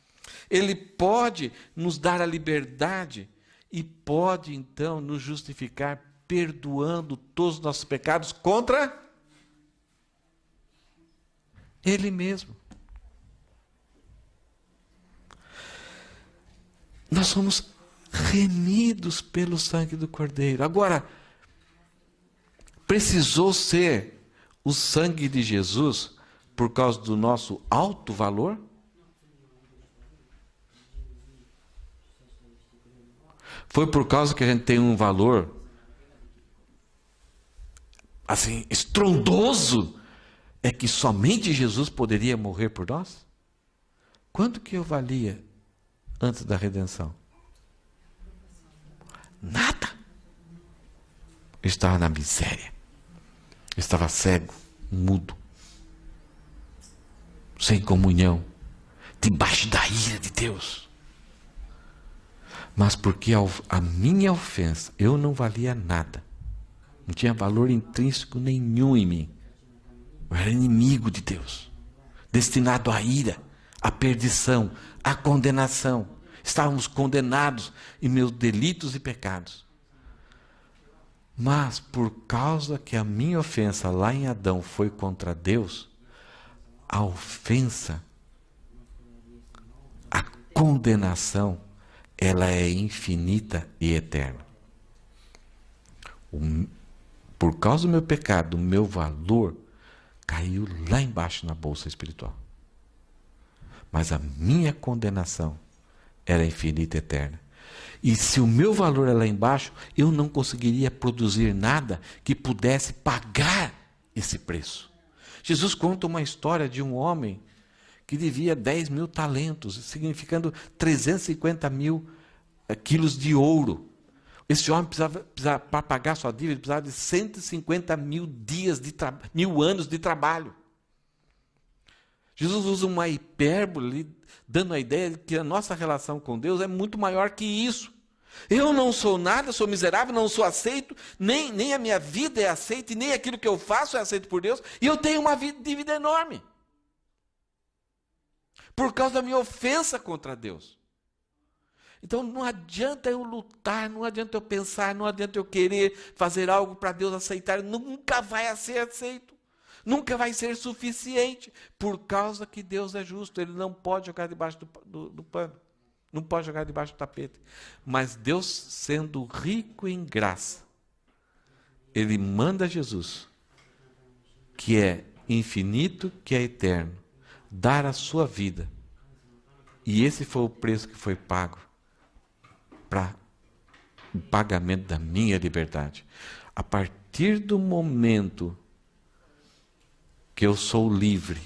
S1: Ele pode nos dar a liberdade e pode então nos justificar perdoando todos os nossos pecados contra Ele mesmo. Nós somos remidos pelo sangue do Cordeiro. Agora, precisou ser o sangue de Jesus por causa do nosso alto valor? Foi por causa que a gente tem um valor assim estrondoso, é que somente Jesus poderia morrer por nós? Quanto que eu valia antes da redenção? Nada. Eu estava na miséria. Eu estava cego, mudo, sem comunhão, debaixo da ira de Deus. Mas porque a minha ofensa, eu não valia nada. Não tinha valor intrínseco nenhum em mim. Eu era inimigo de Deus, destinado à ira, à perdição, à condenação. Estávamos condenados em meus delitos e pecados. Mas por causa que a minha ofensa lá em Adão foi contra Deus, a ofensa, a condenação, ela é infinita e eterna. Por causa do meu pecado, o meu valor caiu lá embaixo na bolsa espiritual. Mas a minha condenação era infinita e eterna. E se o meu valor é lá embaixo, eu não conseguiria produzir nada que pudesse pagar esse preço. Jesus conta uma história de um homem que devia 10 mil talentos, significando 350 mil quilos de ouro. Esse homem precisava para pagar sua dívida, precisava de 150 mil mil anos de trabalho. Jesus usa uma hipérbole, dando a ideia de que a nossa relação com Deus é muito maior que isso. Eu não sou nada, sou miserável, não sou aceito, nem a minha vida é aceita, e nem aquilo que eu faço é aceito por Deus, e eu tenho uma dívida enorme. por causa da minha ofensa contra Deus. Então não adianta eu lutar, não adianta eu pensar, não adianta eu querer fazer algo para Deus aceitar, nunca vai ser aceito, nunca vai ser suficiente, por causa que Deus é justo, Ele não pode jogar debaixo do pano, não pode jogar debaixo do tapete. Mas Deus, sendo rico em graça, Ele manda Jesus, que é infinito, que é eterno, dar a sua vida. E esse foi o preço que foi pago para o pagamento da minha liberdade. A partir do momento que eu sou livre,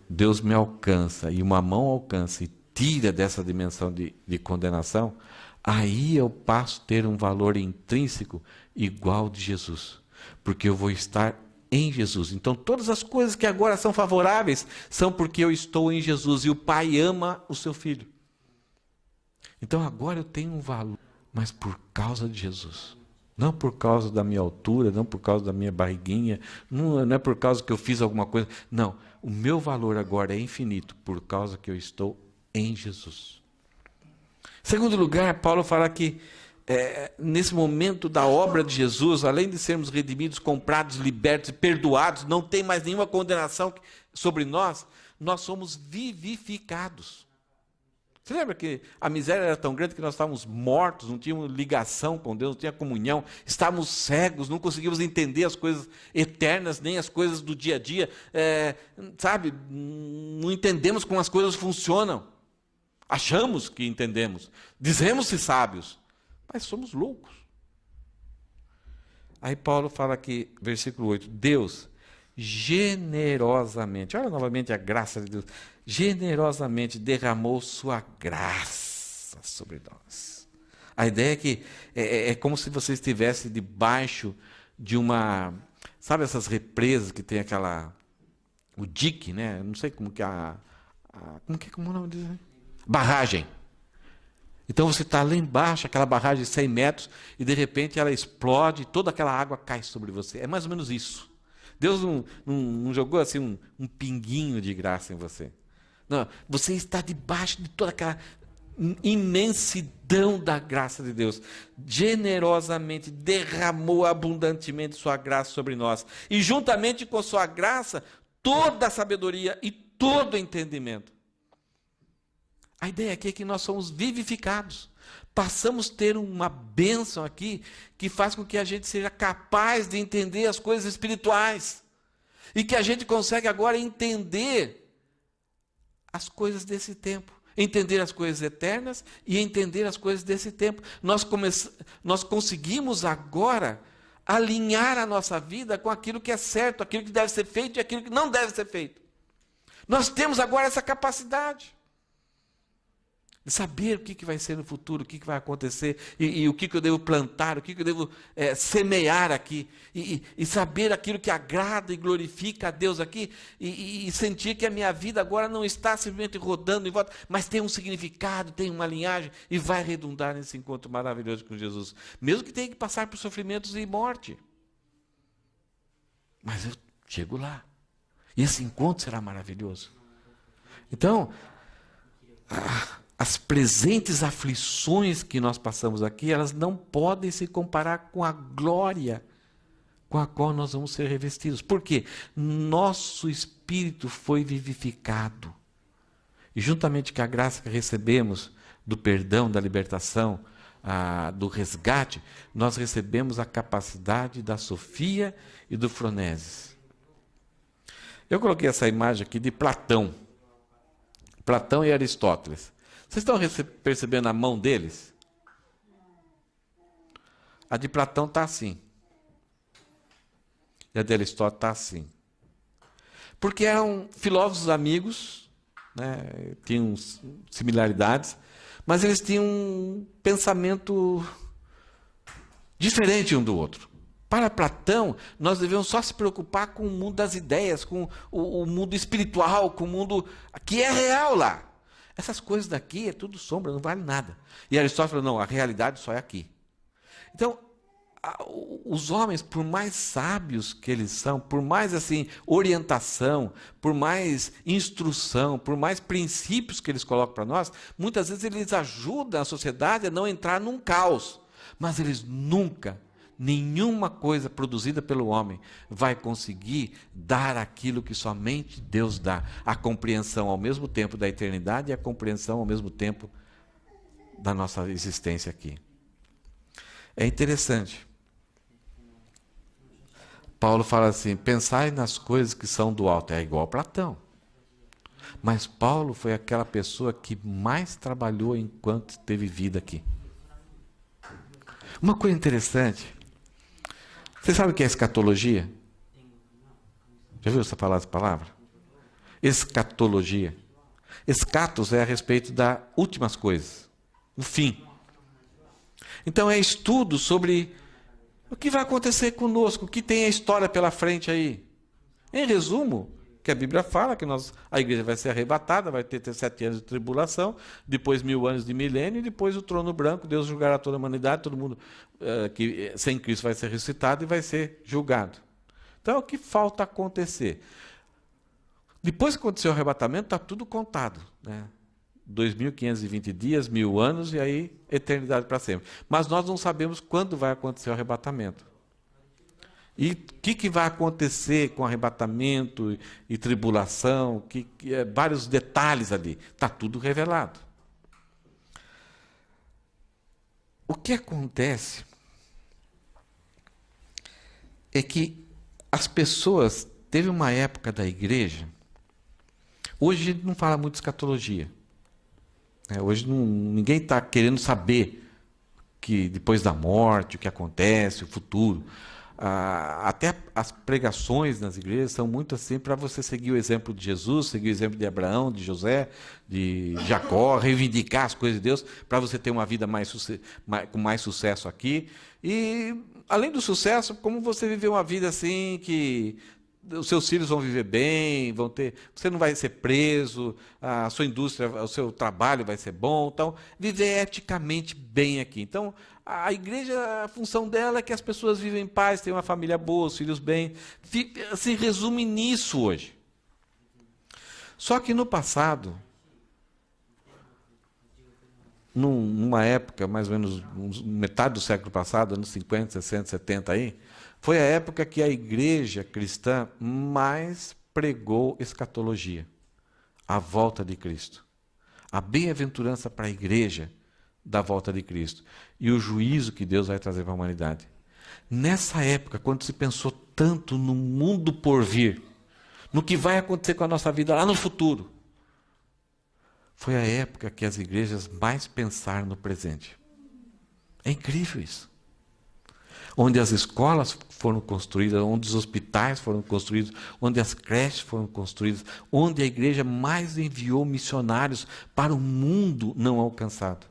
S1: Deus me alcança, e uma mão alcança e tira dessa dimensão de condenação, aí eu passo a ter um valor intrínseco igual de Jesus, porque eu vou estar em Jesus. Então todas as coisas que agora são favoráveis são porque eu estou em Jesus, e o Pai ama o seu Filho. Então agora eu tenho um valor, mas por causa de Jesus. Não por causa da minha altura, não por causa da minha barriguinha, não é por causa que eu fiz alguma coisa. Não, o meu valor agora é infinito por causa que eu estou em Jesus. Em segundo lugar, Paulo fala que nesse momento da obra de Jesus, além de sermos redimidos, comprados, libertos e perdoados, não tem mais nenhuma condenação sobre nós, nós somos vivificados. Você lembra que a miséria era tão grande que nós estávamos mortos, não tínhamos ligação com Deus, não tinha comunhão, estávamos cegos, não conseguíamos entender as coisas eternas, nem as coisas do dia a dia, sabe? Não entendemos como as coisas funcionam. Achamos que entendemos, dizemos-se sábios, mas somos loucos. Aí Paulo fala aqui, versículo 8, Deus generosamente, olha novamente a graça de Deus, generosamente derramou sua graça sobre nós. A ideia é que é como se você estivesse debaixo de uma, sabe essas represas que tem o dique, né? Não sei como que como o nome diz? Barragem. Então você está lá embaixo, aquela barragem de 100 metros, e de repente ela explode e toda aquela água cai sobre você. É mais ou menos isso. Deus não jogou assim um pinguinho de graça em você. Não, você está debaixo de toda aquela imensidão da graça de Deus. Generosamente derramou abundantemente sua graça sobre nós. E juntamente com sua graça, toda a sabedoria e todo o entendimento. A ideia aqui é que nós somos vivificados. Passamos a ter uma bênção aqui que faz com que a gente seja capaz de entender as coisas espirituais. E que a gente consegue agora entender as coisas desse tempo. Entender as coisas eternas e entender as coisas desse tempo. Nós conseguimos agora alinhar a nossa vida com aquilo que é certo, aquilo que deve ser feito e aquilo que não deve ser feito. Nós temos agora essa capacidade de saber o que vai ser no futuro, o que vai acontecer, e o que eu devo plantar, o que eu devo semear aqui, e saber aquilo que agrada e glorifica a Deus aqui, e sentir que a minha vida agora não está simplesmente rodando em volta, mas tem um significado, tem uma linhagem, e vai redundar nesse encontro maravilhoso com Jesus. Mesmo que tenha que passar por sofrimentos e morte. Mas eu chego lá. E esse encontro será maravilhoso. Então, as presentes aflições que nós passamos aqui, elas não podem se comparar com a glória com a qual nós vamos ser revestidos. Por quê? Nosso espírito foi vivificado. E juntamente com a graça que recebemos do perdão, da libertação, do resgate, nós recebemos a capacidade da Sofia e do Froneses. Eu coloquei essa imagem aqui de Platão. Platão e Aristóteles. Vocês estão percebendo a mão deles? A de Platão está assim. E a de Aristóteles está assim. Porque eram filósofos amigos, né, tinham similaridades, mas eles tinham um pensamento diferente um do outro. Para Platão, nós devemos só se preocupar com o mundo das ideias, com o mundo espiritual, com o mundo que é real lá. Essas coisas daqui é tudo sombra, não vale nada. E Aristóteles falou, não, a realidade só é aqui. Então, os homens, por mais sábios que eles são, por mais assim orientação, por mais instrução, por mais princípios que eles colocam para nós, muitas vezes eles ajudam a sociedade a não entrar num caos, mas eles nunca, nenhuma coisa produzida pelo homem vai conseguir dar aquilo que somente Deus dá, a compreensão ao mesmo tempo da eternidade e a compreensão ao mesmo tempo da nossa existência aqui. É interessante. Paulo fala assim, pensai nas coisas que são do alto. É igual a Platão. Mas Paulo foi aquela pessoa que mais trabalhou enquanto teve vida aqui. Uma coisa interessante. Você sabe o que é escatologia? Já viu essa palavra? Escatologia. Escatos é a respeito das últimas coisas. O fim. Então é estudo sobre o que vai acontecer conosco, o que tem a história pela frente aí. Em resumo, que a Bíblia fala que a igreja vai ser arrebatada, vai ter 7 anos de tribulação, depois 1000 anos de milênio, e depois o trono branco, Deus julgará toda a humanidade, todo mundo que sem Cristo vai ser ressuscitado e vai ser julgado. Então, o que falta acontecer? Depois que aconteceu o arrebatamento, está tudo contado, né? 2.520 dias, 1000 anos e aí eternidade para sempre. Mas nós não sabemos quando vai acontecer o arrebatamento. E o que vai acontecer com arrebatamento e tribulação, vários detalhes ali. Está tudo revelado. O que acontece é que as pessoas, teve uma época da igreja, hoje a gente não fala muito de escatologia. Hoje ninguém está querendo saber que depois da morte, o que acontece, o futuro. Até as pregações nas igrejas são muito assim para você seguir o exemplo de Jesus, seguir o exemplo de Abraão, de José, de Jacó, reivindicar as coisas de Deus, para você ter uma vida com mais sucesso aqui. E, além do sucesso, como você viver uma vida assim que os seus filhos vão viver bem, você não vai ser preso, a sua indústria, o seu trabalho vai ser bom, então viver eticamente bem aqui. Então, a igreja, a função dela é que as pessoas vivem em paz, tenham uma família boa, os filhos bem. Se resume nisso hoje. Só que no passado, numa época, mais ou menos metade do século passado, anos 50, 60, 70 aí, foi a época que a igreja cristã mais pregou escatologia, a volta de Cristo. A bem-aventurança para a igreja da volta de Cristo e o juízo que Deus vai trazer para a humanidade. Nessa época, quando se pensou tanto no mundo por vir, no que vai acontecer com a nossa vida lá no futuro, foi a época que as igrejas mais pensaram no presente. É incrível isso. Onde as escolas foram construídas, onde os hospitais foram construídos, onde as creches foram construídas, onde a igreja mais enviou missionários para o mundo não alcançado.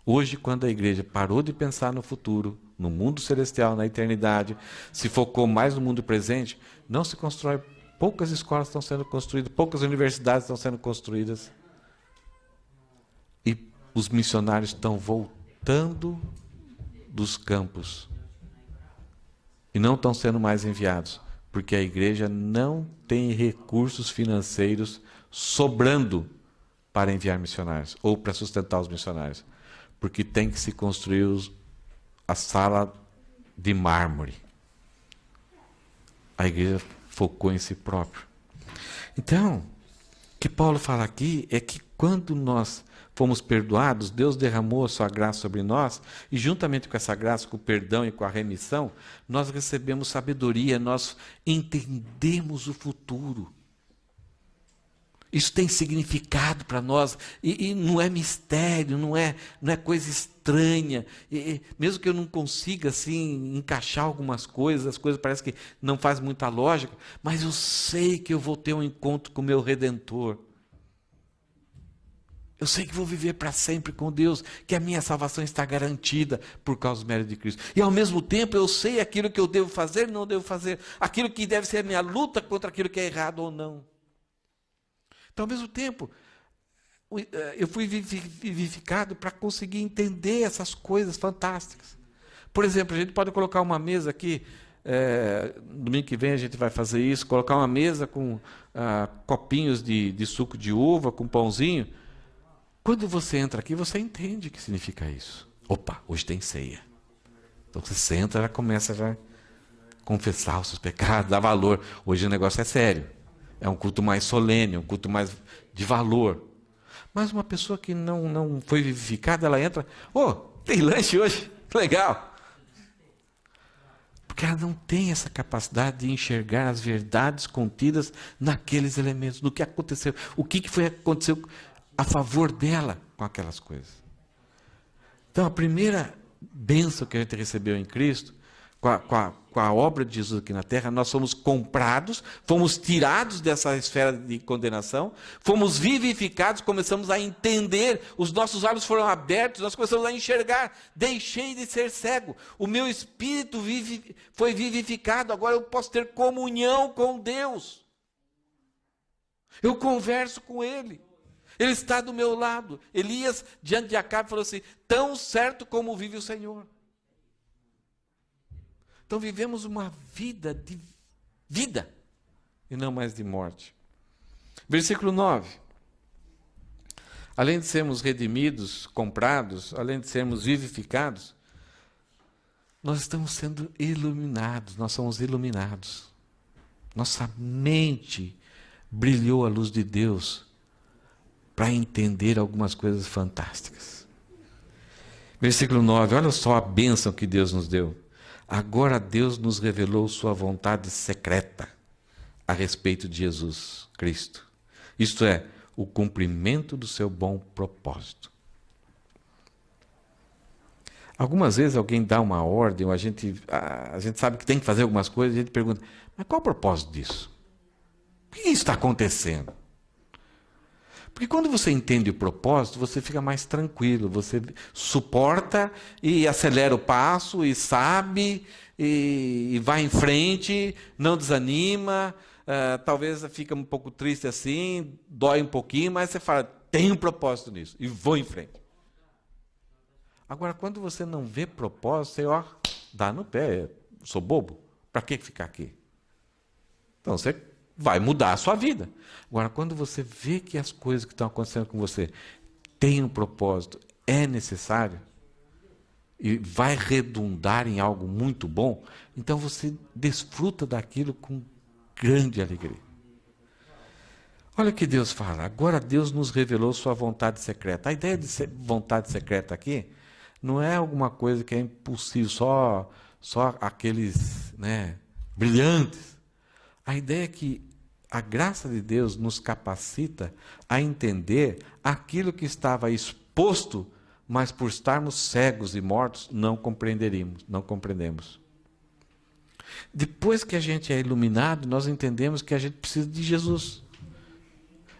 S1: Hoje, quando a igreja parou de pensar no futuro, no mundo celestial, na eternidade, se focou mais no mundo presente, não se constrói, poucas escolas estão sendo construídas, poucas universidades estão sendo construídas. E os missionários estão voltando dos campos e não estão sendo mais enviados, porque a igreja não tem recursos financeiros sobrando para enviar missionários ou para sustentar os missionários, porque tem que se construir a sala de mármore. A igreja focou em si próprio. Então, o que Paulo fala aqui é que quando nós fomos perdoados, Deus derramou a sua graça sobre nós, e juntamente com essa graça, com o perdão e com a remissão, nós recebemos sabedoria, nós entendemos o futuro. Isso tem significado para nós, e não é mistério, não é coisa estranha. Mesmo que eu não consiga assim encaixar algumas coisas, as coisas parecem que não fazem muita lógica, mas eu sei que eu vou ter um encontro com o meu Redentor. Eu sei que vou viver para sempre com Deus, que a minha salvação está garantida por causa do mérito de Cristo. E ao mesmo tempo eu sei aquilo que eu devo fazer e não devo fazer, aquilo que deve ser a minha luta contra aquilo que é errado ou não. Então, ao mesmo tempo, eu fui vivificado para conseguir entender essas coisas fantásticas. Por exemplo, a gente pode colocar uma mesa aqui, domingo que vem a gente vai fazer isso, colocar uma mesa com copinhos de suco de uva, com pãozinho. Quando você entra aqui, você entende o que significa isso. Opa, hoje tem ceia. Então você senta, já começa a confessar os seus pecados, dar valor. Hoje o negócio é sério. É um culto mais solene, um culto mais de valor. Mas uma pessoa que não foi vivificada, ela entra, tem lanche hoje? Legal. Porque ela não tem essa capacidade de enxergar as verdades contidas naqueles elementos, do que aconteceu, o que aconteceu a favor dela com aquelas coisas. Então, a primeira bênção que a gente recebeu em Cristo, com a obra de Jesus aqui na terra, nós fomos comprados, fomos tirados dessa esfera de condenação, fomos vivificados, começamos a entender, os nossos olhos foram abertos, nós começamos a enxergar, deixei de ser cego, o meu espírito foi vivificado, agora eu posso ter comunhão com Deus, eu converso com Ele. Ele está do meu lado. Elias, diante de Acabe, falou assim, tão certo como vive o Senhor. Então vivemos uma vida de vida, e não mais de morte. Versículo 9. Além de sermos redimidos, comprados, além de sermos vivificados, nós estamos sendo iluminados, nós somos iluminados. Nossa mente brilhou a luz de Deus para entender algumas coisas fantásticas. Versículo 9, olha só a bênção que Deus nos deu. Agora Deus nos revelou sua vontade secreta a respeito de Jesus Cristo. Isto é, o cumprimento do seu bom propósito. Algumas vezes alguém dá uma ordem, ou a gente sabe que tem que fazer algumas coisas, e a gente pergunta, mas qual é o propósito disso? O que está acontecendo? Porque quando você entende o propósito, você fica mais tranquilo, você suporta e acelera o passo, e sabe, e vai em frente, não desanima, talvez fica um pouco triste assim, dói um pouquinho, mas você fala, tem um propósito nisso, e vou em frente. Agora, quando você não vê propósito, você dá no pé, sou bobo, para que ficar aqui? Então você vai mudar a sua vida. Agora, quando você vê que as coisas que estão acontecendo com você têm um propósito, é necessário, e vai redundar em algo muito bom, então você desfruta daquilo com grande alegria. Olha o que Deus fala. Agora Deus nos revelou sua vontade secreta. A ideia de vontade secreta aqui não é alguma coisa que é impossível, só aqueles brilhantes. A ideia é que a graça de Deus nos capacita a entender aquilo que estava exposto, mas por estarmos cegos e mortos, não compreendemos. Depois que a gente é iluminado, nós entendemos que a gente precisa de Jesus.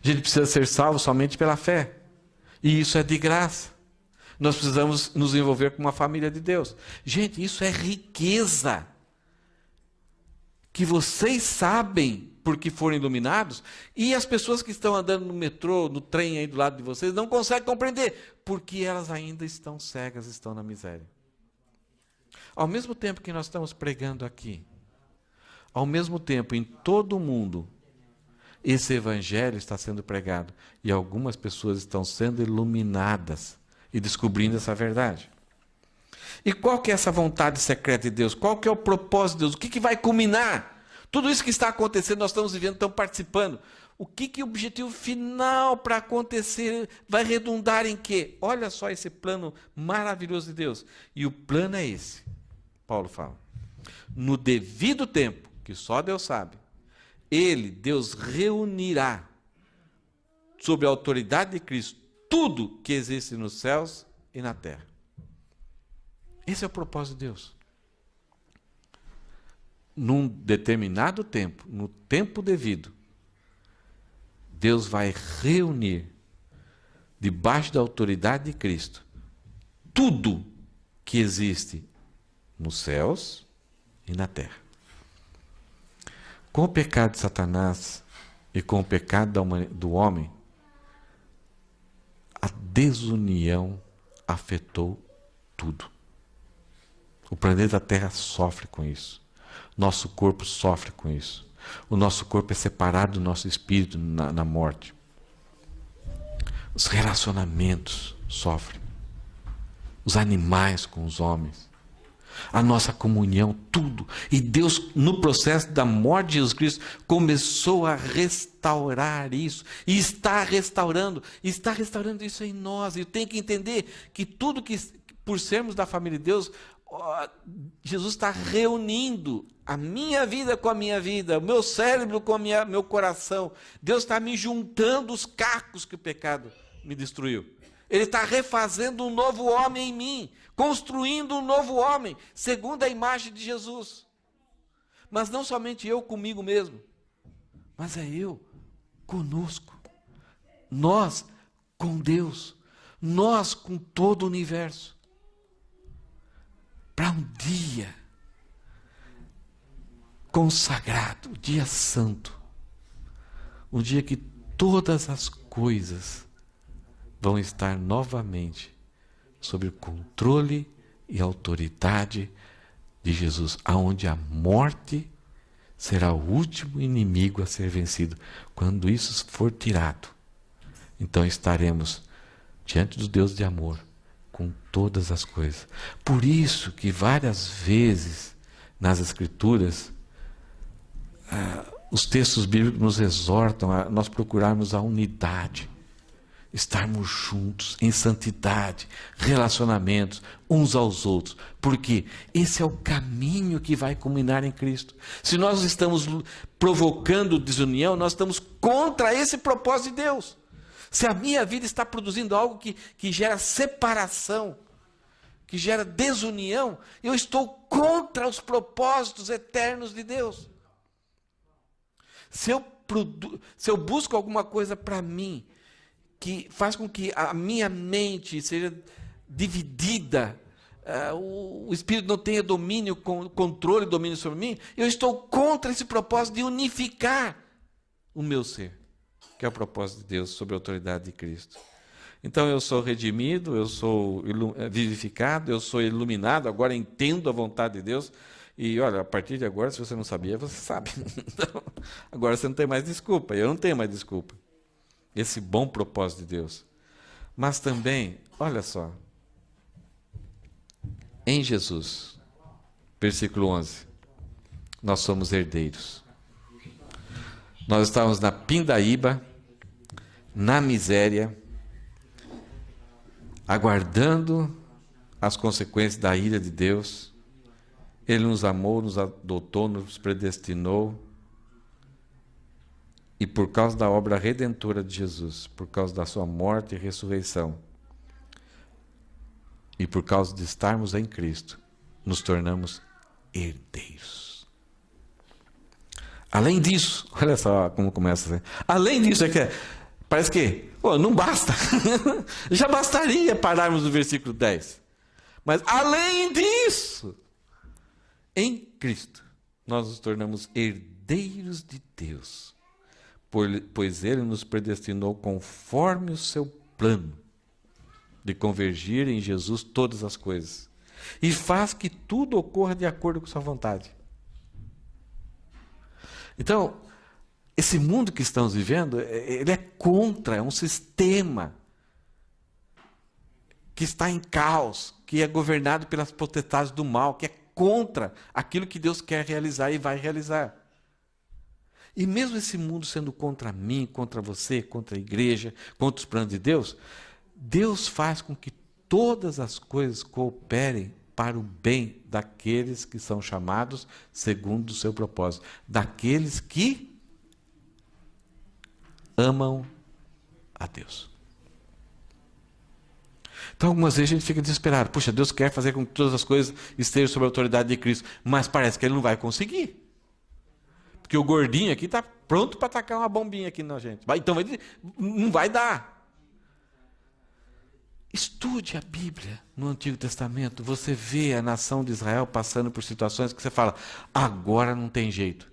S1: A gente precisa ser salvo somente pela fé. E isso é de graça. Nós precisamos nos envolver com uma família de Deus. Gente, isso é riqueza. Que vocês sabem porque foram iluminados, e as pessoas que estão andando no metrô, no trem aí do lado de vocês, não conseguem compreender, porque elas ainda estão cegas, estão na miséria. Ao mesmo tempo que nós estamos pregando aqui, ao mesmo tempo em todo o mundo, esse evangelho está sendo pregado, e algumas pessoas estão sendo iluminadas e descobrindo essa verdade. E qual que é essa vontade secreta de Deus? Qual que é o propósito de Deus? O que vai culminar? Tudo isso que está acontecendo, nós estamos vivendo, estamos participando. O que o objetivo final para acontecer vai redundar em quê? Olha só esse plano maravilhoso de Deus. E o plano é esse. Paulo fala. No devido tempo, que só Deus sabe, Deus reunirá sob a autoridade de Cristo tudo que existe nos céus e na terra. Esse é o propósito de Deus. Num determinado tempo, no tempo devido, Deus vai reunir, debaixo da autoridade de Cristo, tudo que existe nos céus e na terra. Com o pecado de Satanás e com o pecado do homem, a desunião afetou tudo. O planeta Terra sofre com isso. Nosso corpo sofre com isso. O nosso corpo é separado do nosso espírito na morte. Os relacionamentos sofrem. Os animais com os homens. A nossa comunhão, tudo. E Deus, no processo da morte de Jesus Cristo, começou a restaurar isso. E está restaurando isso em nós. E tem que entender que tudo que, por sermos da família de Deus, Jesus está reunindo a minha vida com a minha vida, o meu cérebro com meu coração. Deus está me juntando os cacos que o pecado me destruiu. Ele está refazendo um novo homem em mim, construindo um novo homem, segundo a imagem de Jesus. Mas não somente eu comigo mesmo, mas é eu conosco. Nós com Deus, nós com todo o universo. Para um dia consagrado, um dia santo, um dia que todas as coisas vão estar novamente sob o controle e autoridade de Jesus, aonde a morte será o último inimigo a ser vencido. Quando isso for tirado, então estaremos diante do Deus de amor, com todas as coisas. Por isso que várias vezes nas Escrituras, os textos bíblicos nos exortam a nós procurarmos a unidade, estarmos juntos em santidade, relacionamentos uns aos outros, porque esse é o caminho que vai culminar em Cristo. Se nós estamos provocando desunião, nós estamos contra esse propósito de Deus. Se a minha vida está produzindo algo que gera separação, que gera desunião, eu estou contra os propósitos eternos de Deus. Se eu busco alguma coisa para mim, que faz com que a minha mente seja dividida, o Espírito não tenha domínio, controle e domínio sobre mim, eu estou contra esse propósito de unificar o meu ser, que é o propósito de Deus, sob a autoridade de Cristo. Então eu sou redimido, eu sou vivificado, eu sou iluminado, agora entendo a vontade de Deus. E olha, a partir de agora, se você não sabia, você sabe. Então, agora você não tem mais desculpa, eu não tenho mais desculpa. Esse bom propósito de Deus. Mas também, olha só, em Jesus, versículo 11, nós somos herdeiros. Nós estávamos na pindaíba, na miséria, aguardando as consequências da ira de Deus. Ele nos amou, nos adotou, nos predestinou. E por causa da obra redentora de Jesus, por causa da sua morte e ressurreição, e por causa de estarmos em Cristo, nos tornamos herdeiros. Além disso, olha só como começa. Né? Além disso, parece que não basta. Já bastaria pararmos no versículo 10. Mas além disso, em Cristo, nós nos tornamos herdeiros de Deus, pois Ele nos predestinou conforme o seu plano de convergir em Jesus todas as coisas, e faz que tudo ocorra de acordo com sua vontade. Então, esse mundo que estamos vivendo, ele é contra, é um sistema que está em caos, que é governado pelas potestades do mal, que é contra aquilo que Deus quer realizar e vai realizar. E mesmo esse mundo sendo contra mim, contra você, contra a igreja, contra os planos de Deus, Deus faz com que todas as coisas cooperem para o bem daqueles que são chamados segundo o seu propósito, daqueles que amam a Deus. Então, algumas vezes a gente fica desesperado. Puxa, Deus quer fazer com que todas as coisas estejam sob a autoridade de Cristo, mas parece que Ele não vai conseguir. Porque o gordinho aqui está pronto para atacar uma bombinha aqui na gente. Então, ele não vai dar. Estude a Bíblia no Antigo Testamento. Você vê a nação de Israel passando por situações que você fala, agora não tem jeito.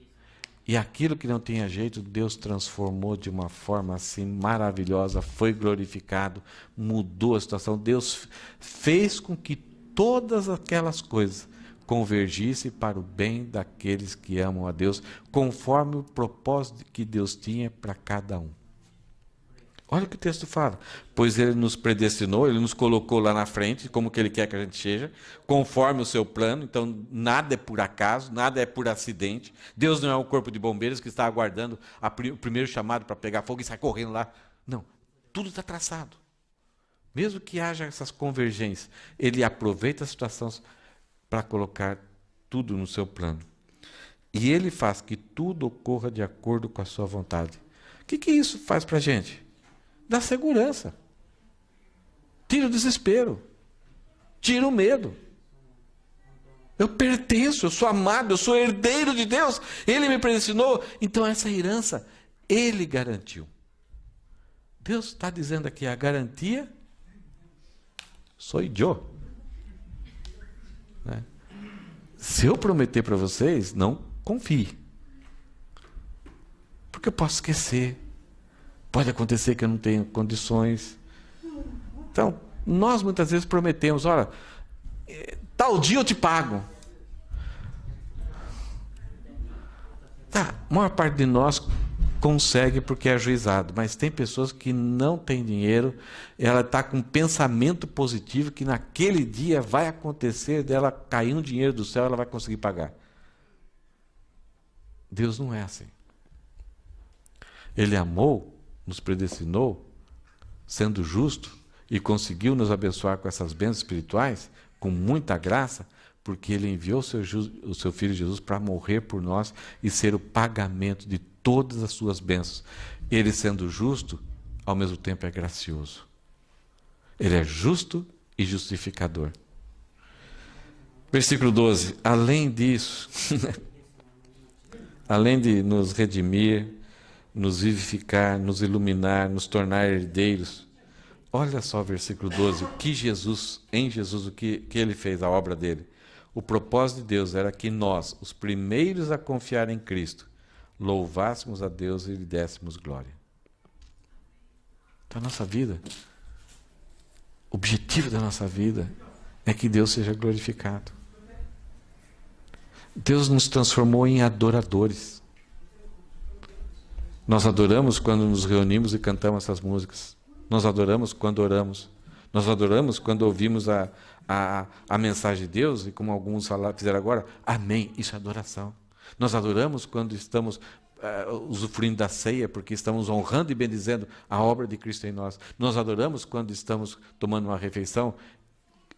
S1: E aquilo que não tinha jeito, Deus transformou de uma forma assim maravilhosa, foi glorificado, mudou a situação. Deus fez com que todas aquelas coisas convergisse para o bem daqueles que amam a Deus, conforme o propósito que Deus tinha para cada um. Olha o que o texto fala. Pois ele nos predestinou, ele nos colocou lá na frente, como que ele quer que a gente seja, conforme o seu plano. Então, nada é por acaso, nada é por acidente. Deus não é um corpo de bombeiros que está aguardando o primeiro chamado para pegar fogo e sai correndo lá. Não, tudo está traçado. Mesmo que haja essas convergências, ele aproveita a situação para colocar tudo no seu plano. E ele faz que tudo ocorra de acordo com a sua vontade. O que isso faz para a gente? Dá segurança. Tira o desespero. Tira o medo. Eu pertenço, eu sou amado, eu sou herdeiro de Deus. Ele me predestinou. Então essa herança, ele garantiu. Deus está dizendo aqui, a garantia sou eu. Né? Se eu prometer para vocês, não confie. Porque eu posso esquecer. Pode acontecer que eu não tenha condições. Então, nós muitas vezes prometemos, olha, tal dia eu te pago. Tá, a maior parte de nós consegue porque é ajuizado, mas tem pessoas que não têm dinheiro, ela está com um pensamento positivo que naquele dia vai acontecer dela cair um dinheiro do céu, ela vai conseguir pagar. Deus não é assim. Ele amou, nos predestinou, sendo justo, e conseguiu nos abençoar com essas bênçãos espirituais, com muita graça, porque Ele enviou o seu Filho Jesus para morrer por nós e ser o pagamento de todas as suas bênçãos. Ele, sendo justo, ao mesmo tempo é gracioso. Ele é justo e justificador. Versículo 12. Além disso, além de nos redimir, nos vivificar, nos iluminar, nos tornar herdeiros. Olha só o versículo 12, o que Jesus, em Jesus, o que ele fez, a obra dele. O propósito de Deus era que nós, os primeiros a confiar em Cristo, louvássemos a Deus e lhe dessemos glória. Então, a nossa vida, o objetivo da nossa vida é que Deus seja glorificado. Deus nos transformou em adoradores. Nós adoramos quando nos reunimos e cantamos essas músicas. Nós adoramos quando oramos. Nós adoramos quando ouvimos a mensagem de Deus, e como alguns fizeram agora, amém, isso é adoração. Nós adoramos quando estamos usufruindo da ceia, porque estamos honrando e bendizendo a obra de Cristo em nós. Nós adoramos quando estamos tomando uma refeição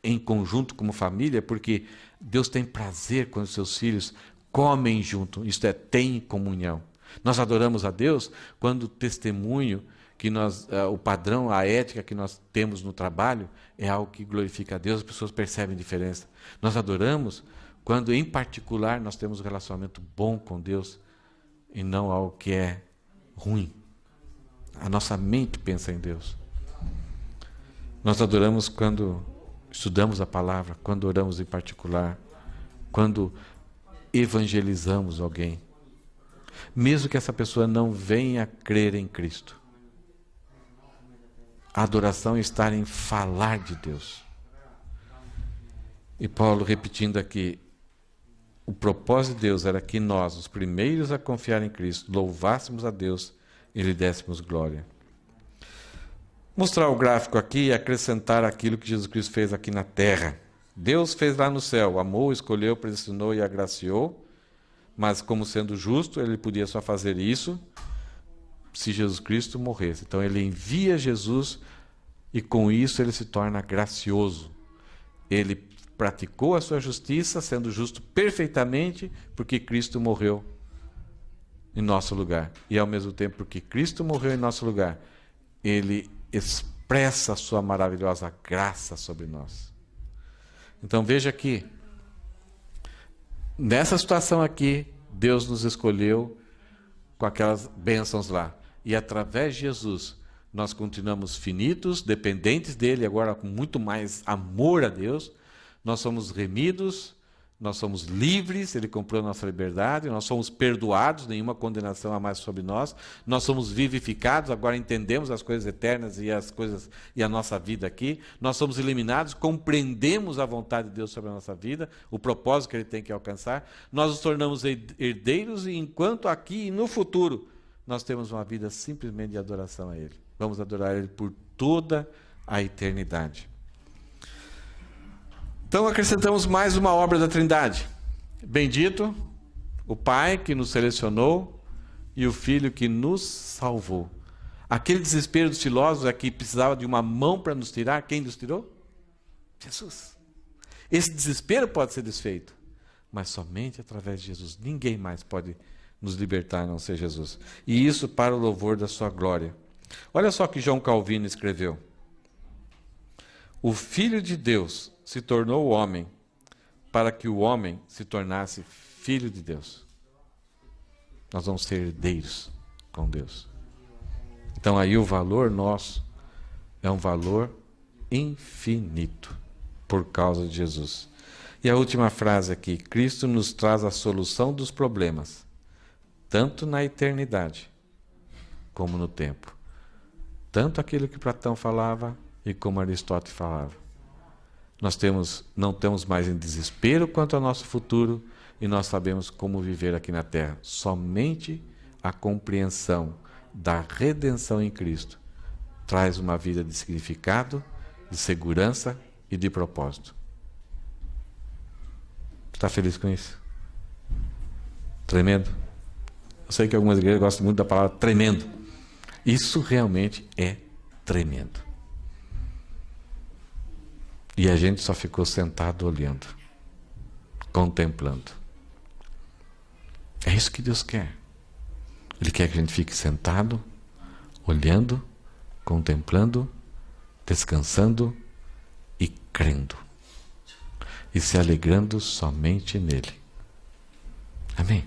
S1: em conjunto como família, porque Deus tem prazer quando seus filhos comem junto, isto é, têm comunhão. Nós adoramos a Deus quando o testemunho que nós, o padrão, a ética que nós temos no trabalho é algo que glorifica a Deus, as pessoas percebem a diferença. Nós adoramos quando, em particular, nós temos um relacionamento bom com Deus e não algo que é ruim. A nossa mente pensa em Deus. Nós adoramos quando estudamos a palavra, quando oramos em particular, quando evangelizamos alguém. Mesmo que essa pessoa não venha a crer em Cristo. A adoração está em falar de Deus. E Paulo repetindo aqui, o propósito de Deus era que nós, os primeiros a confiar em Cristo, louvássemos a Deus e lhe dessemos glória. Mostrar o gráfico aqui e acrescentar aquilo que Jesus Cristo fez aqui na terra. Deus fez lá no céu, amou, escolheu, predestinou e agraciou, mas como sendo justo, ele podia só fazer isso se Jesus Cristo morresse. Então ele envia Jesus e com isso ele se torna gracioso. Ele praticou a sua justiça, sendo justo perfeitamente, porque Cristo morreu em nosso lugar. E ao mesmo tempo, porque Cristo morreu em nosso lugar, ele expressa a sua maravilhosa graça sobre nós. Então veja que, nessa situação aqui, Deus nos escolheu com aquelas bênçãos lá. E através de Jesus, nós continuamos finitos, dependentes dele, agora com muito mais amor a Deus. Nós somos remidos, Nós somos livres, Ele comprou a nossa liberdade, nós somos perdoados, nenhuma condenação há mais sobre nós, nós somos vivificados, agora entendemos as coisas eternas e a nossa vida aqui, nós somos eliminados, compreendemos a vontade de Deus sobre a nossa vida, o propósito que Ele tem que alcançar, nós nos tornamos herdeiros e enquanto aqui e no futuro, nós temos uma vida simplesmente de adoração a Ele. Vamos adorar Ele por toda a eternidade. Então acrescentamos mais uma obra da Trindade. Bendito o Pai que nos selecionou e o Filho que nos salvou. Aquele desespero dos filósofos é que precisava de uma mão para nos tirar, quem nos tirou? Jesus. Esse desespero pode ser desfeito, mas somente através de Jesus. Ninguém mais pode nos libertar a não ser Jesus. E isso para o louvor da sua glória. Olha só o que João Calvino escreveu. O Filho de Deus se tornou homem para que o homem se tornasse filho de Deus. Nós vamos ser herdeiros com Deus. Então aí o valor nosso é um valor infinito por causa de Jesus. E a última frase aqui, Cristo nos traz a solução dos problemas, tanto na eternidade como no tempo. Tanto aquilo que Platão falava e como Aristóteles falava. Nós não temos mais em desespero quanto ao nosso futuro e nós sabemos como viver aqui na terra. Somente a compreensão da redenção em Cristo traz uma vida de significado, de segurança e de propósito. Está feliz com isso? Tremendo? Eu sei que algumas igrejas gostam muito da palavra tremendo. Isso realmente é tremendo. E a gente só ficou sentado olhando, contemplando. É isso que Deus quer. Ele quer que a gente fique sentado, olhando, contemplando, descansando e crendo. E se alegrando somente nele. Amém?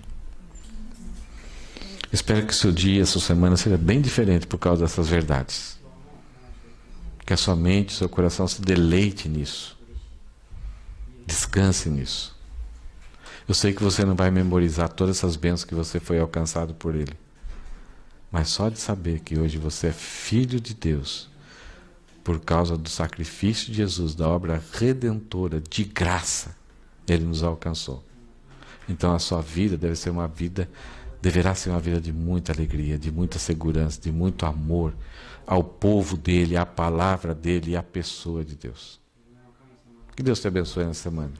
S1: Espero que o seu dia, a sua semana seja bem diferente por causa dessas verdades. Que a sua mente, seu coração se deleite nisso. Descanse nisso. Eu sei que você não vai memorizar todas essas bênçãos que você foi alcançado por Ele. Mas só de saber que hoje você é filho de Deus, por causa do sacrifício de Jesus, da obra redentora, de graça, Ele nos alcançou. Então a sua vida deverá ser uma vida de muita alegria, de muita segurança, de muito amor ao povo dele, à palavra dele e à pessoa de Deus. Que Deus te abençoe nessa semana.